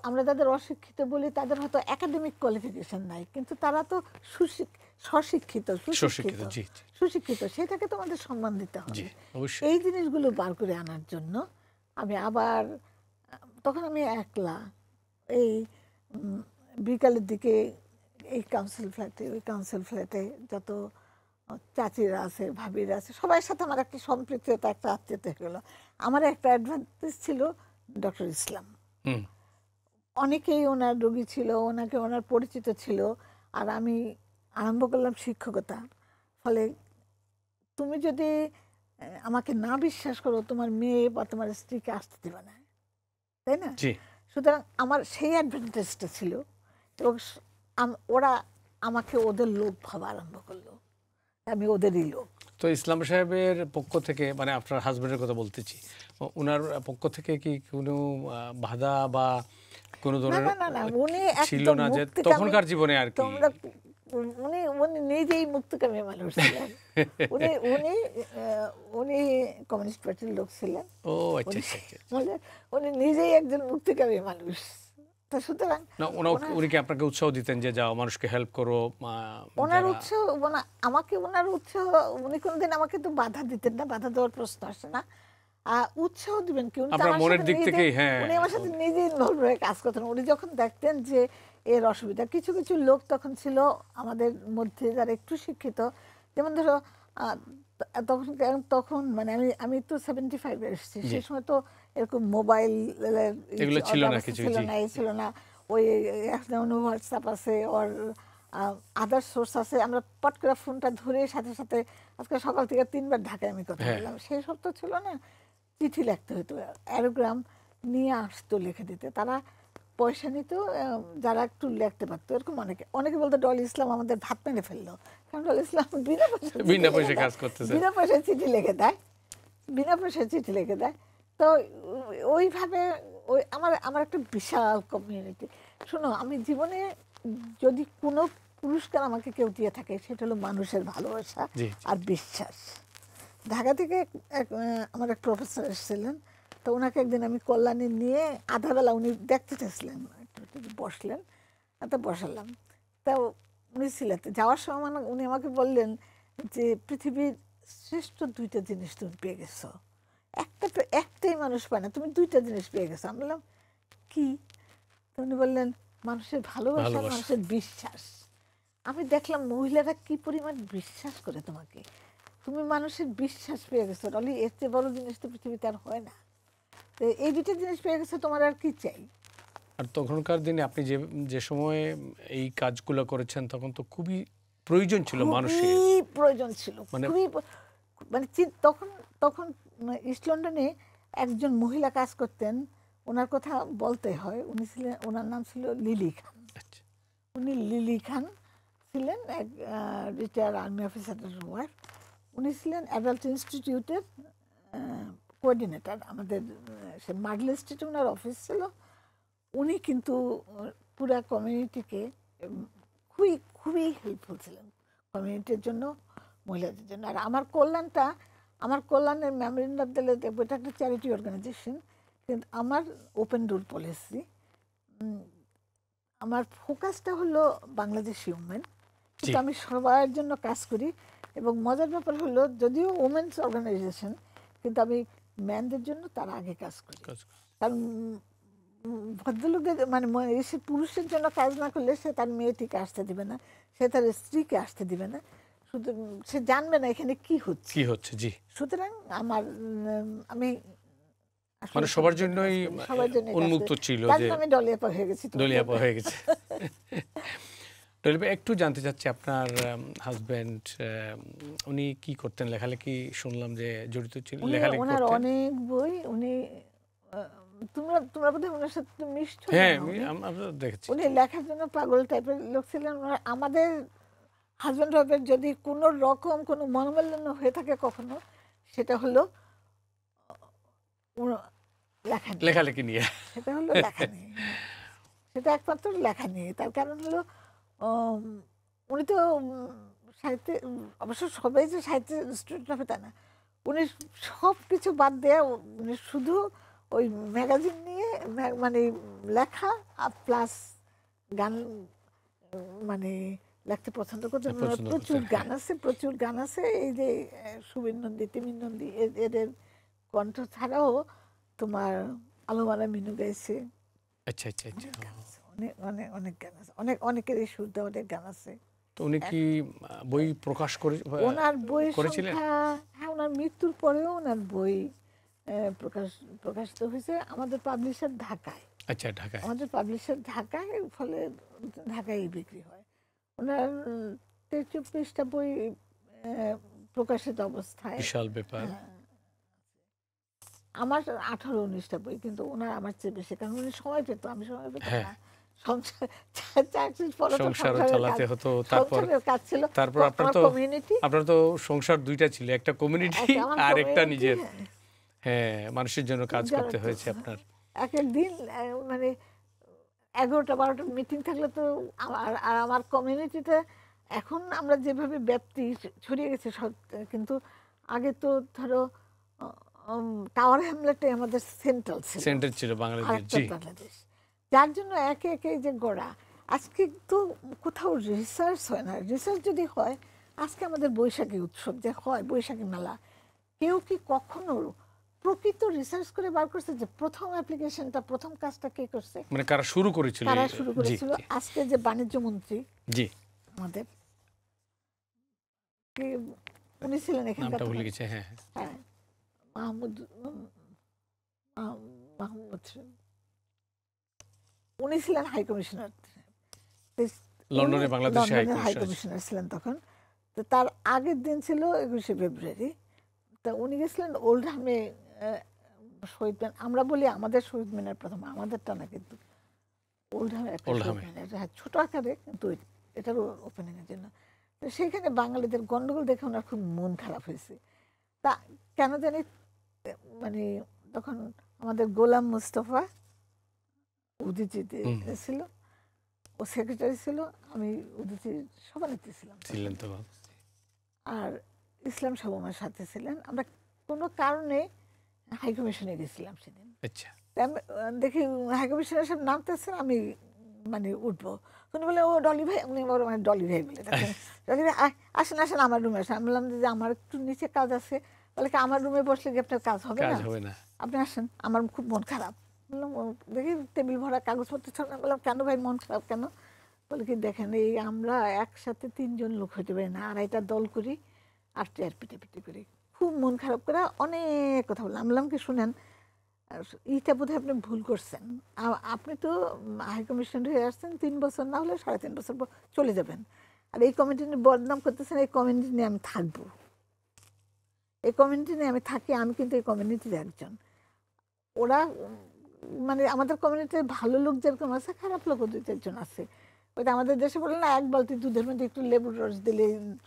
আমরা যাদের অশিক্ষিত বলি তাদের হয়তো একাডেমিক কোয়ালিফিকেশন নাই, কিন্তু তারা তো সুশিক্ষিত, সুশিক্ষিত, জি, সুশিক্ষিত, সেটাকে তোমাদের সম্মান দিতে জি, হবে। অবশ্যই। এই জিনিসগুলো বার করে আনার জন্য আমি আবার, তখন আমি একলা এই বিকালের দিকে এই কাউন্সিল ফ্ল্যাটে, ওই কাউন্সিল ফ্ল্যাটে যত চাচিরা আছে, ভাবিরা আছে, সবার সাথে আমার একটা সম্পৃক্ততা, একটা আত্মীয়তা হলো। আমার একটা অ্যাডভান্টেজ ছিল ডক্টর ইসলাম। হুম, অনেকেই ওনার রোগী ছিল, ওনাকে ওনার পরিচিত ছিল। আর আমি আরম্ভ করলাম শিক্ষকতা। ফলে তুমি যদি আমাকে না বিশ্বাস করো, তোমার মেয়ে বা তোমার স্ত্রীকে আসতে দেবে না, তাই না? জি। সুতরাং আমার সেই অ্যাডভান্টেজটা ছিল, এবং ওরা আমাকে ওদের লোক ভাবা আরম্ভ করলো, আমি ওদেরই লোক। তো ইসলাম সাহেবের পক্ষ থেকে, মানে আপনার হাজবেন্ডের কথা বলতেছি, ওনার পক্ষ থেকে কি কোনো বাধা বা কোনো না ধরনের না না না, উনি ছিল একদম না যে মুক্তিকামী। তখনকার জীবনে আর কি? তোমরা, উনি উনি নিজেই মুক্তিকামী মানুষ ছিলেন। উনি উনি উনি কমিউনিস্ট পার্টির লোক ছিলেন। ও আচ্ছা উনি আচ্ছা আচ্ছা। উনি নিজেই একজন মুক্তিকামী মানুষ। তো সুতরাং না, উনি কি আপনাকে উৎসাহ দিতেন যে যাও মানুষকে হেল্প করো? ওনার যারা উৎসাহ, আমাকে ওনার উৎসাহ, উনি কোনদিন আমাকে তো বাধা দিতেন না, বাধা দেওয়ার প্রশ্ন আসে না। উৎসাহ দিবেন কি, উনি তো আপনার আমার মনের সাথে দিক থেকেই, হ্যাঁ, উনি আমার সাথে নিজে ইনভলভ হয়ে কাজ করতেন। উনি যখন দেখতেন যে এর অসুবিধা, কিছু কিছু লোক তখন ছিল আমাদের মধ্যে যারা একটু শিক্ষিত, যেমন ধরো তখন তখন মানে আমি তো 75 এসেছি, জি, সেই সময় তো এরকম মোবাইল এগুলো ছিল না কিছু, ছিল জি, না, এই ছিল না। ওই যেমন হোয়াটসঅ্যাপ আছে, ওর আদার সোর্স আছে, আমরা পট করে ফোনটা ধরে সাথে সাথে, আজকে সকাল থেকে 3বার ঢাকায় আমি কথা হ্যাঁ, বললাম, সেই সব তো ছিল না। চিঠি লিখতে হতো, অ্যারোগ্রাম নিয়ে আসতো, লিখে দিতে। তারা পয়সা নিত, যারা একটু লিখতে পারতো, এরকম অনেকে অনেকে বলতো ডল ইসলাম আমাদের ভাত মেরে ফেললো, কারণ ডল ইসলাম বিনা পয়সায় কাজ করতেছে। বিনা পয়সায় চিঠি লিখে দেয়, বিনা পয়সায় চিঠি লিখে দেয়। তো ওইভাবে ওই আমার আমার একটা বিশাল কমিউনিটি। শোনো, আমি জীবনে যদি কোনো পুরস্কার আমাকে কেউ দিয়ে থাকে, সেটা হলো মানুষের ভালোবাসা জি, আর বিশ্বাস। ঢাকা থেকে আমার এক প্রফেসর এসেছিলেন, তো ওনাকে একদিন আমি কল্যাণী নিয়ে আধাবেলা উনি দেখতে চেয়েছিলেন, বসলেন, তো বসালাম। তা উনি সিলেটে যাওয়ার সময় উনি আমাকে বললেন যে পৃথিবীর শ্রেষ্ঠ 2টা জিনিস তুমি পেয়ে গেছো, একটাই মানুষ পায় না, তুমি 2টা জিনিস পেয়ে গেছো। আমি বললাম কি? তো উনি বললেন মানুষের ভালোবাসা, ভালোবাসা। মানুষের বিশ্বাস। আমি দেখলাম মহিলারা কি পরিমাণ বিশ্বাস করে তোমাকে, তুমি মানুষের বিশ্বাস পেয়ে গেছো, তাহলে এর চেয়ে বড় জিনিস তো পৃথিবীতে আর হয় না। তো এই 2টা জিনিস পেয়ে গেছো, তোমার আর কি চাই? আর তখনকার দিনে আপনি যে যে সময়ে এই কাজগুলো করেছেন তখন তো খুবই প্রয়োজন ছিল মানুষের, খুবই প্রয়োজন ছিল, মানে খুবই মানে তখন তখন ইস্ট লন্ডনে একজন মহিলা কাজ করতেন, ওনার কথা বলতে হয়। উনি ছিলেন, ওনার নাম ছিল লিলি খান। আচ্ছা, উনি লিলি খান ছিলেন এক রিটায়ার আর্মি অফিসারের ওয়াইফ। উনি ছিলেন অ্যাডাল্ট ইনস্টিটিউটের কোঅর্ডিনেটর। আমাদের সে মার্ডল স্ট্রিটে ওনার অফিস ছিল। উনি কিন্তু পুরা কমিউনিটিকে খুবই খুবই হেল্পফুল ছিলেন, কমিউনিটির জন্য, মহিলাদের জন্য। আর আমার কল্যাণের মেমোরিয়াল দিলে দেখবো এটা একটা চ্যারিটি অর্গানাইজেশন, কিন্তু আমার ওপেন ডোর পলিসি, আমার ফোকাসটা হলো বাংলাদেশি উমেন, জি, কিন্তু আমি সবার জন্য কাজ করি। এবং মজার ব্যাপার হলো যদিও ওমেন্স অর্গানাইজেশন, কিন্তু আমি ম্যানদের জন্য তার আগে কাজ করি। কারণ ভদ্রলোকদের মানে এসে পুরুষের জন্য কাজ না করলে সে তার মেয়েটিকে আসতে দিবে না, সে তার স্ত্রীকে আসতে দিবে না, শুধু সে জানবে না এখানে কি হচ্ছে। জি। সুতরাং আমি মানে সবার জন্যই উন্মুক্ত ছিল, যে আমি ডলিয়াপা হয়ে গেছি। ডলিয়াপা, একটু জানতে চাচ্ছি আপনার হাজবেন্ড উনি কি করতেন? লেখালেখি শুনলাম যে জড়িত ছিলেন, লেখালেখি করতেন। ওনার অনেক বই, উনি তোমরা বোধহয় ওনার সাথে মিশছো। হ্যাঁ, আমরা দেখেছি। উনি লেখার জন্য পাগল টাইপের লোক ছিলেন। আমাদের হাজব্যান্ড ওয়াইফের যদি কোনো রকম কোনো মনোমালিন্য হয়ে থাকে কখনো, সেটা হলো লেখালেখি নিয়ে। সেটা হলো লেখা নিয়ে, সেটা একমাত্র লেখা নিয়ে। তার কারণ হলো উনি তো সাহিত্যে, অবশ্য সবাই যে সাহিত্যের স্টুডেন্ট হবে তা না, উনি সব কিছু বাদ দেয়া উনি শুধু ওই ম্যাগাজিন নিয়ে মানে লেখা প্লাস গান, মানে লিখতে পছন্দ করতেন। প্রচুর গান আছে। এই যে সুবীর নন্দী, তিমির নন্দী, এদের কণ্ঠ ছাড়াও তোমার আলোমালা মিনু গাইছে। আচ্ছা। অনেক গান আছে, অনেকের এই সুর দেওয়া অনেক গান আছে। তো উনি কি বই প্রকাশ ওনার বই সংখ্যা, হ্যাঁ, ওনার মৃত্যুর পরেও ওনার বই প্রকাশিত হয়েছে আমাদের পাবলিশার ঢাকায়। আচ্ছা, ঢাকায় আমাদের পাবলিশার ঢাকায়, ফলে ঢাকায় বিক্রি হয়। ওনার 43টা বই প্রকাশিত অবস্থায়, বিশাল ব্যাপার। আমার 18-19টা বই, কিন্তু ওনার আমার চেয়ে বেশি, কারণ উনি সময় পেত, আমি সময় পেতাম না। সংসার চালাতে হতো, তারপর আপনার তো সংসার দুইটা ছিল, একটা কমিউনিটি আর একটা নিজের। হ্যাঁ, মানুষের জন্য কাজ করতে হয়েছে আপনার। এক দিন মানে 11টা-12টা মিটিং থাকলে তো আর আমার কমিউনিটিটা এখন আমরা যেভাবে ব্যাপ্তি ছড়িয়ে গেছে সব, কিন্তু আগে তো ধরো টাওয়ার হ্যামলেটে আমাদের সেন্টার ছিল বাংলাদেশ, যার জন্য একে একে যে গড়া। আজকে তো কোথাও রিসার্চ হয় না। রিসার্চ যদি হয়, আজকে আমাদের বৈশাখী উৎসব যে হয়, বৈশাখী মেলা, কেউ কি কখনো প্রকৃত রিসার্চ করে বার করছে যে প্রথম অ্যাপ্লিকেশনটা, প্রথম কাজটা কে করছে, মানে কারা শুরু করেছিল? আজকে যে বাণিজ্য মন্ত্রী আমাদের, উনি ছিলেন এখানকার, হ্যাঁ, মাহমুদ, উনি ছিলেন হাই কমিশনার লন্ডনে, বাংলাদেশে হাই কমিশনার ছিলেন তখন। তো তার আগের দিন ছিল 21শে ফেব্রুয়ারি। তা উনি গেছিলেন ওল্ডহামে শহীদ মিনার, আমরা বলি আমাদের শহীদ মিনার প্রথম, আমাদেরটা না, কিন্তু ওল্ডহামে একটা শহীদ মিনার, হ্যাঁ, ছোট আকারে, কিন্তু এটার ওপেনিং এর জন্য। তো সেখানে বাঙালিদের গন্ডগোল দেখে ওনার খুব মন খারাপ হয়েছে। তা কেন জানি, মানে তখন আমাদের গোলাম মুস্তফা উদীচিতে ছিল, ও সেক্রেটারি ছিল, আমি উদীচির সভানেত্রী ছিলাম, আর ইসলাম সাহেব আমার সাথে ছিলেন। আমরা কোনো কারণে হাই কমিশনে গেছিলাম সেদিন। দেখি হাই কমিশনার সব নামতেছেন, আমি মানে উঠবো, উনি বলে ও ডলি ভাই, উনি মানে ডলি ভাই বলে, ডলি ভাই আসেন আসেন আমার রুমে আসেন। আমি বললাম যে আমার একটু নিচে কাজ আছে। বলে কি আমার রুমে বসলে কি আপনার কাজ হবে না, আপনি আসেন, আমার খুব মন খারাপ। বললাম দেখি টেবিল ভরা কাগজপত্র ছড়ানো। বললাম কেন ভাই মন খারাপ কেন? বলে কি দেখেন, এই আমরা একসাথে 3 জন লোক হইতে পারি না, আর এটা দল করি আর চেয়ার পিটে করি, খুব মন খারাপ করে অনেক কথা বললাম। আমি বললাম কি শুনেন, এইটা বোধহয় আপনি ভুল করছেন, আপনি তো হাই কমিশন হয়ে আসছেন 3 বছর, না হলে 3.5 বছর চলে যাবেন, আর এই কমিটি নিয়ে বদনাম করতেছেন। এই কমিটি নিয়ে আমি থাকবো, এই কমিউনিটি নিয়ে আমি থাকি, আমি কিন্তু এই কমিউনিটির একজন। ওরা মানে আমাদের কমিউনিটির ভালো লোক যেরকম আছে, খারাপ লোকও 2-4 জন আছে। ওইটা আমাদের দেশে বলে না, 1 বালতি দুধের মধ্যে একটু লেবুর রস দিলে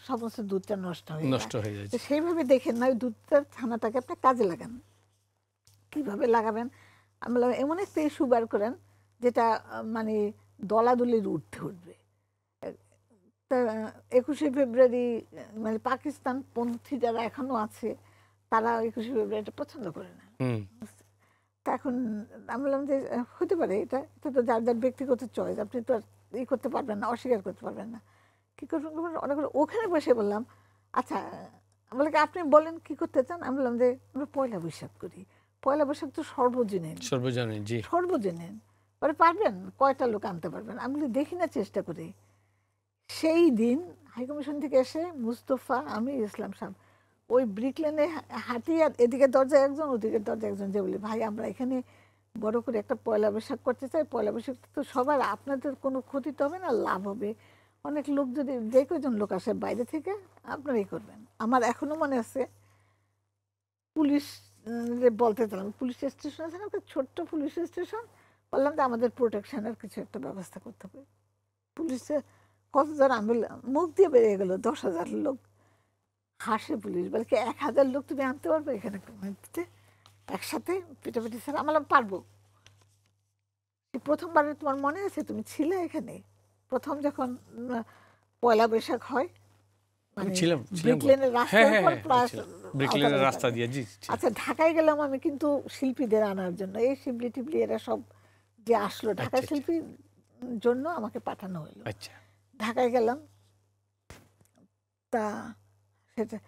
সমস্ত দুধটা নষ্ট হয়ে যায়। সেইভাবে দেখেন না, ওই দুধটার ছানাটাকে আপনি কাজে লাগান। কিভাবে লাগাবেন? আমি বললাম এমন একটা ইস্যু বার করেন যেটা মানে দলাদলির ঊর্ধ্বে উঠবে। 21শে ফেব্রুয়ারি মানে পাকিস্তান পন্থী যারা এখনো আছে, তারা 21শে ফেব্রুয়ারিটা পছন্দ করে না। তা এখন আমি বললাম যে হতে পারে, এটা তো যার যার ব্যক্তিগত চয়েস, আপনি তো করতে পারবেন না, অস্বীকার করতে পারবেন না। কি করবেন? অনেক ওখানে বসে বললাম আচ্ছা, বলে কি আপনি বলেন কি করতে চান? আমি বললাম যে আমরা পয়লা বৈশাখ করি। পয়লা বৈশাখ তো সর্বজনীন, সর্বজনীন, জি। সর্বজনীন। বলে পারবেন? কয়টা লোক আনতে পারবেন? আমি বলি দেখি না চেষ্টা করে। সেই দিন হাইকমিশন থেকে এসে মুস্তফা, আমি, ইসলাম সাহেব ওই ব্রিক লেনে হাঁটিয়ে এদিকে দরজায় একজন, ওদিকে দরজায় একজন, যে বলি ভাই আমরা এখানে বড় করে একটা পয়লা বৈশাখ করতে চাই। পয়লা বৈশাখ তো সবার, আপনাদের কোনো ক্ষতি তো হবে না, লাভ হবে। অনেক লোক যদি, যে কয়জন লোক আসে বাইরে থেকে, আপনারাই করবেন। আমার এখনো মনে আছে, পুলিশ বলতে চালাম, পুলিশ স্টেশন আছে না, একটা ছোট্ট পুলিশ স্টেশন, বললাম যে আমাদের প্রোটেকশনের কিছু একটা ব্যবস্থা করতে হবে। পুলিশে কতজন, আমি মুখ দিয়ে বেরিয়ে গেল 10,000 লোক। হাসে পুলিশ, বলে কি 1,000 লোক তুমি আনতে পারবে এখানে একসাথে? পিটাপিটি স্যার, আমরা পারবো। প্রথমবারে তোমার মনে আছে তুমি ছিলে এখানে প্রথম যখন পয়লা বৈশাখ হয়, মানে ছিলাম, ব্রিক লেনের রাস্তার উপর প্লাস ব্রিক লেনের রাস্তা দিয়ে, জি। আচ্ছা, ঢাকায় গেলাম আমি কিন্তু শিল্পীদের আনার জন্য, এই শিবলি টিবলি এরা সব যে আসলো ঢাকায় শিল্পীর জন্য আমাকে পাঠানো হলো। আচ্ছা, ঢাকায় গেলাম, তা সেটা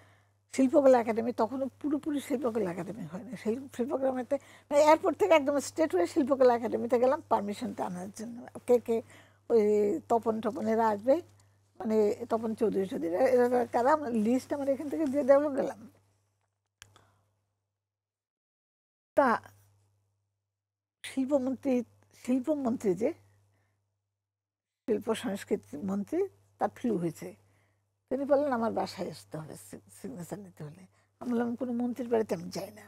শিল্পকলা একাডেমি, তখনও পুরোপুরি শিল্পকলা একাডেমি হয়নি। সেই শিল্পকলাতে মানে এয়ারপোর্ট থেকে একদম স্ট্রেট হয়ে শিল্পকলা একাডেমিতে গেলাম পারমিশনটা আনার জন্য। কে কে ওই তপন টপনেরা আসবে, মানে তপন চৌধুরী এরা কারা, আমার লিস্ট আমার এখান থেকে দিয়ে দেওয়া গেলাম। তা শিল্পমন্ত্রী যে শিল্প সংস্কৃতি মন্ত্রী, তার ফ্লু হয়েছে। তিনি বললেন আমার বাসায় আসতে হবে সিগনেচার নিতে হলে। আমি বললাম কোনো মন্ত্রীর বাড়িতে আমি যাই না,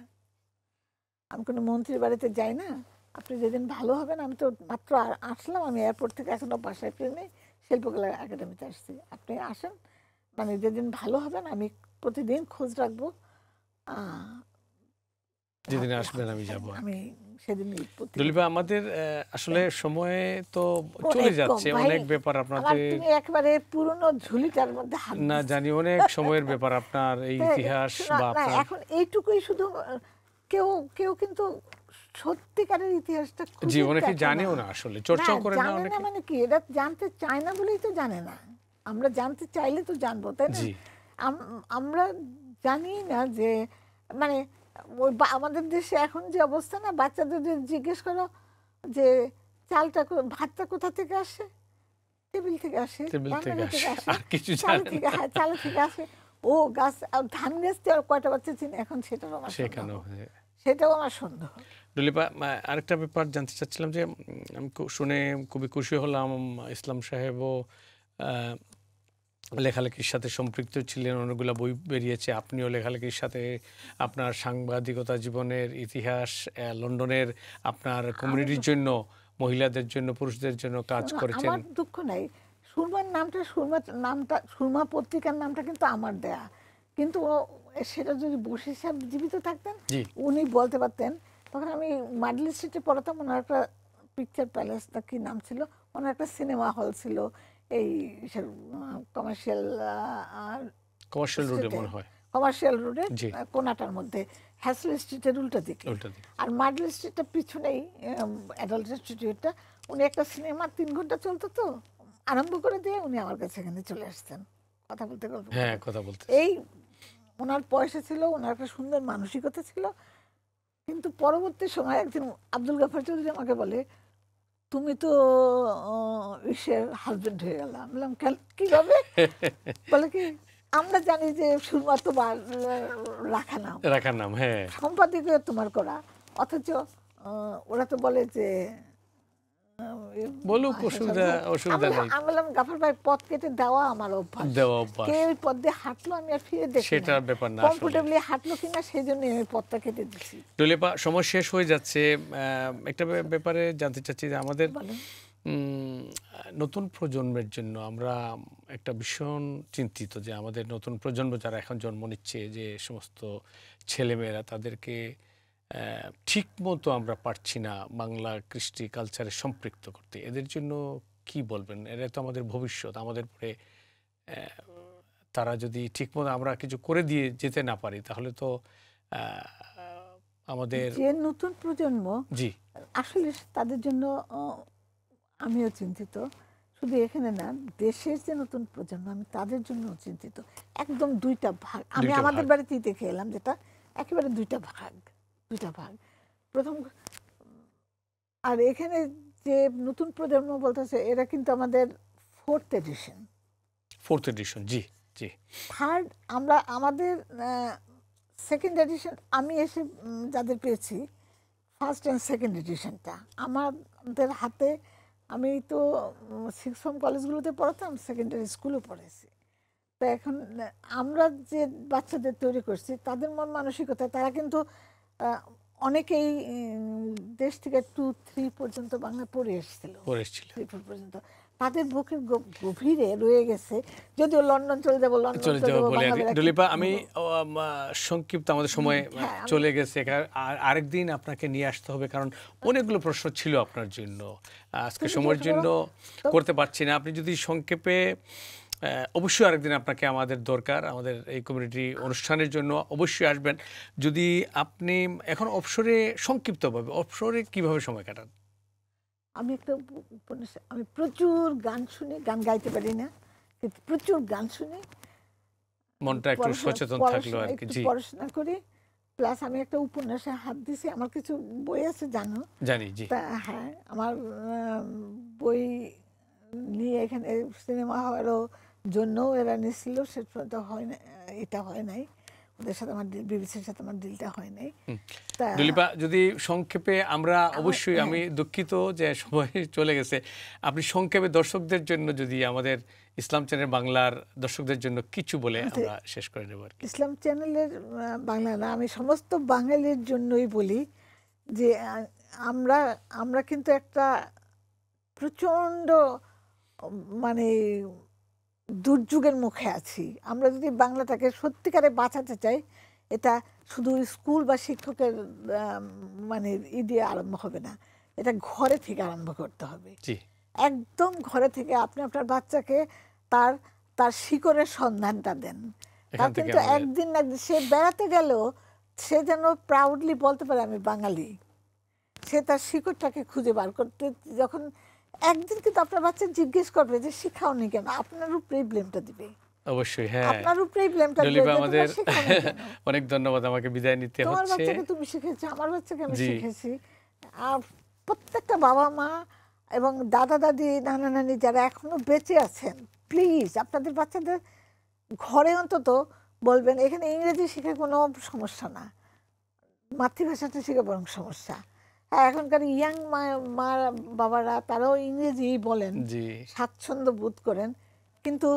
আমি কোনো মন্ত্রীর বাড়িতে যাই না। আপনি যেদিন ভালো হবেন, আমি তো মাত্র আসলাম, আমি এয়ারপোর্ট থেকে এখনো বাসায় ফিরিনি, শিল্পকলা একাডেমিতে আসছি, আপনি আসেন, মানে যেদিন ভালো হবেন আমি প্রতিদিন খোঁজ রাখবো, যেদিন আসবেন আমি যাব। আমি সেদিন। দলীপা, আমাদের আসলে সময় তো চলে যাচ্ছে, অনেক ব্যাপার আপনাদের, তুমি একেবারে পুরনো ঝুলিটার মধ্যে হাত না জানি, অনেক সময়ের ব্যাপার আপনার এই ইতিহাস বা আপনার। এখন এইটুকুই শুধু, কেউ কেউ কিন্তু সত্যিকারের ইতিহাসটা জি, অনেকে জানেও না, আসলে চর্চাও করে না অনেকে। মানে কি, এটা জানতে চায় না বলেই তো জানে না। আমরা জানতে চাইলে তো জানবো, তাই না? আমরা জানি না যে, মানে ওই আমাদের দেশে এখন যে অবস্থা না, বাচ্চাদের জিজ্ঞেস করো যে চালটা ভাতটা কোথা থেকে আসে, টেবিল থেকে আসে, রান্নাঘর থেকে আসে, চাল থেকে আসে। ও গাছ, ধান গাছ কয়টা বাচ্চা চিনি এখন, সেটাও আমার সন্দেহ। দলীপা, আরেকটা ব্যাপার জানতে চাচ্ছিলাম যে, আমি শুনে খুবই খুশি হলাম, ইসলাম সাহেবও লেখালেখির সাথে সম্পৃক্ত ছিলেন, অনেকগুলো বই বেরিয়েছে, আপনিও লেখালেখির সাথে আপনার সাংবাদিকতা জীবনের ইতিহাস, লন্ডনের আপনার কমিউনিটির জন্য, মহিলাদের জন্য, পুরুষদের জন্য কাজ করেছেন। আমার দুঃখ নাই, সুরমার নামটা সুরমা পত্রিকার নামটা কিন্তু আমার দেয়া, কিন্তু সেটা যদি বশির সাহেব জীবিত থাকতেন উনি বলতে পারতেন। তখন আমি মাডলি স্ট্রিটে পড়াতাম, ওনার একটা পিকচার প্যালেস না কি নাম ছিল, ওনার একটা সিনেমা হল ছিল এই কমার্শিয়াল রোডের কোনাটার মধ্যে, হ্যাসল স্ট্রিটের উল্টা দিকে। আর মাডলি স্ট্রিটের পিছনেই অ্যাডাল্ট ইনস্টিটিউটটা। উনি একটা সিনেমা 3 ঘন্টা চলতো, তো আরম্ভ করে দিয়ে উনি আমার কাছে এখানে চলে আসতেন কথা বলতে বলতে। এই ওনার পয়সা ছিল, ওনার একটা সুন্দর মানসিকতা ছিল। কিন্তু পরবর্তী সময় একদিন আব্দুল গাফার চৌধুরী আমাকে বলে, তুমি তো ইসের হাজবেন্ড হয়ে গেল। আমি বললাম কেন, কিভাবে? বলে কি, আমরা জানি যে সুরমা তোমার রাখা নাম, হ্যাঁ, সম্পাদকীয় তোমার করা, অথচ ওরা তো বলে যে বলুক, অসুবিধা নাই। আমি বললাম গাফার ভাই, পথ কেটে দেওয়া আমার অভ্যাস, কে ওই পথ দিয়ে হাঁটলো আমি আর ফিরে দেখি সেটার ব্যাপার না, কমফোর্টেবলি হাঁটলো কিনা, সেই জন্য আমি পথটা কেটে দিচ্ছি। দলীপা, সময় শেষ হয়ে যাচ্ছে, একটা ব্যাপারে জানতে চাচ্ছি যে আমাদের নতুন প্রজন্মের জন্য আমরা একটা ভীষণ চিন্তিত যে আমাদের নতুন প্রজন্ম যারা এখন জন্ম নিচ্ছে, যে সমস্ত ছেলেমেয়েরা, তাদেরকে ঠিক মতো আমরা পারছি না বাংলা কৃষ্টি কালচারে সম্পৃক্ত করতে। এদের জন্য কি বলবেন? এরা তো আমাদের ভবিষ্যৎ, আমাদের পরে তারা যদি ঠিক মতো আমরা কিছু করে দিয়ে যেতে না পারি, তাহলে তো আমাদের যে নতুন প্রজন্ম, জি, আসলে তাদের জন্য আমিও চিন্তিত। শুধু এখানে না, দেশের যে নতুন প্রজন্ম আমি তাদের জন্য চিন্তিত। একদম দুইটা ভাগ। আমি দুইটা আমাদের ভাগ। বাড়িতেই দেখে এলাম যেটা একেবারে দুইটা ভাগ, দুইটা ভাগ। প্রথম, আর এখানে যে নতুন প্রজন্ম বলতেছে এরা কিন্তু আমাদের ফোর্থ এডিশন। ফোর্থ এডিশন, জি জি। থার্ড, আমরা আমাদের সেকেন্ড এডিশন আমি এসে যাদের পেয়েছি ফার্স্ট অ্যান্ড সেকেন্ড এডিশনটা আমাদের হাতে। আমি তো সিক্স ফর্ম কলেজগুলোতে পড়াতাম, সেকেন্ডারি স্কুলও পড়েছি। তো এখন আমরা যে বাচ্চাদের তৈরি করছি তাদের মন মানসিকতা, তারা কিন্তু অনেকেই দেশ থেকে 2-3 পর্যন্ত বাংলা পড়ে এসেছিল, 3-4 পর্যন্ত। তাদের বুকের গভীরে রয়ে গেছে, যদিও লন্ডন চলে যাবো, লন্ডন চলে যাবো বলে আর কি। ডলিপা, আমি সংক্ষিপ্ত, আমাদের সময় চলে গেছে। আর আরেকদিন আপনাকে নিয়ে আসতে হবে, কারণ অনেকগুলো প্রশ্ন ছিল আপনার জন্য, আজকে সময়ের জন্য করতে পারছি না। আপনি যদি সংক্ষেপে, অবশ্যই আরেকদিন আপনাকে আমাদের দরকার, আমাদের এই কমিউনিটি অনুষ্ঠানের জন্য অবশ্যই আসবেন। যদি আপনি এখন অবসরে, সংক্ষিপ্তভাবে অবসরে কিভাবে সময় কাটান? আমি একটা উপন্যাস, আমি প্রচুর গান শুনি, গান গাইতে পারি না কিন্তু প্রচুর গান শুনি, মনটা একটু সচেতন থাকলো আর কি। জি, পড়াশোনা করি, প্লাস আমি একটা উপন্যাসে হাত দিছি। আমার কিছু বই আছে জানো? জানি, জি। হ্যাঁ, আমার বই নিয়ে এখানে সিনেমা হওয়ারও জন্যও এরা নিছিল, সেটা হয় না, এটা হয় নাই ওদের সাথে আমার, বিবিসির সাথে আমার ডিলটা হয় নাই। দলীপা, যদি সংক্ষেপে, আমরা অবশ্যই, আমি দুঃখিত যে সময় চলে গেছে, আপনি সংক্ষেপে দর্শকদের জন্য যদি আমাদের ইসলাম চ্যানেল বাংলার দর্শকদের জন্য কিছু বলে আমরা শেষ করে নেব আর কি। ইসলাম চ্যানেলের বাংলা না, আমি সমস্ত বাঙালির জন্যই বলি যে আমরা কিন্তু একটা প্রচণ্ড মানে দুর্যোগের মুখে আছি। আমরা যদি বাংলাটাকে সত্যিকারে বাঁচাতে চাই, এটা শুধু স্কুল বা শিক্ষকের মানে দিয়ে আরম্ভ হবে না, এটা ঘরে থেকে আরম্ভ করতে হবে। একদম ঘরে থেকে আপনি আপনার বাচ্চাকে তার তার শিকড়ের সন্ধানটা দেন। তার কিন্তু একদিন না একদিন সে বেড়াতে গেলেও সে যেন প্রাউডলি বলতে পারে আমি বাঙালি। সে তার শিকড়টাকে খুঁজে বার করতে, যখন একদিন কিন্তু আপনার বাচ্চা জিজ্ঞেস করবে যে শিখাওনি কেন, আপনার উপরেই ব্লেমটা দিবে। অবশ্যই, হ্যাঁ, আপনার উপরেই ব্লেমটা দিবে। আমাদের অনেক ধন্যবাদ, আমাকে বিদায় নিতে হচ্ছে। তোমার বাচ্চাকে তুমি শিখেছো, আমার বাচ্চাকে আমি শিখেছি। আর প্রত্যেকটা বাবা মা এবং দাদা দাদি, নানা নানি যারা এখনো বেঁচে আছেন, প্লিজ আপনাদের বাচ্চাদের ঘরে অন্তত বলবেন এখানে ইংরেজি শিখে কোনো সমস্যা না, মাতৃভাষাটা শিখে বরং সমস্যা। হ্যাঁ, এখনকার ইয়াং মা বাবারা তারাও ইংরেজি বলেন, স্বাচ্ছন্দ্য বোধ করেন, কিন্তু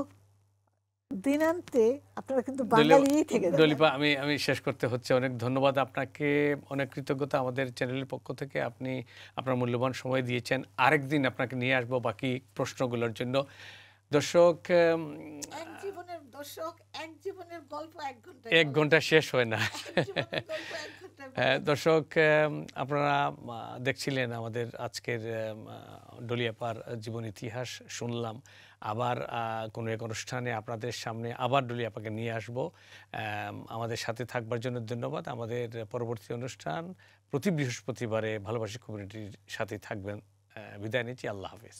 দিনান্তে আপনারা কিন্তু বাঙালিই থেকে যাবেন। দলীপা, আমি শেষ করতে হচ্ছে। অনেক ধন্যবাদ আপনাকে, অনেক কৃতজ্ঞতা আমাদের চ্যানেলের পক্ষ থেকে। আপনি আপনার মূল্যবান সময় দিয়েছেন। আরেকদিন আপনাকে নিয়ে আসবো বাকি প্রশ্নগুলোর জন্য। দর্শক, এক জীবনের গল্প 1 ঘন্টা শেষ হয় না। দর্শক, আপনারা দেখছিলেন আমাদের আজকের ডলি আপার জীবন ইতিহাস শুনলাম। আবার কোনো এক অনুষ্ঠানে আপনাদের সামনে আবার ডলি আপাকে নিয়ে আসব। আমাদের সাথে থাকবার জন্য ধন্যবাদ। আমাদের পরবর্তী অনুষ্ঠান প্রতি বৃহস্পতিবারে ভালোবাসি কমিউনিটির সাথে থাকবেন। বিদায় নিচ্ছি, আল্লাহ হাফেজ।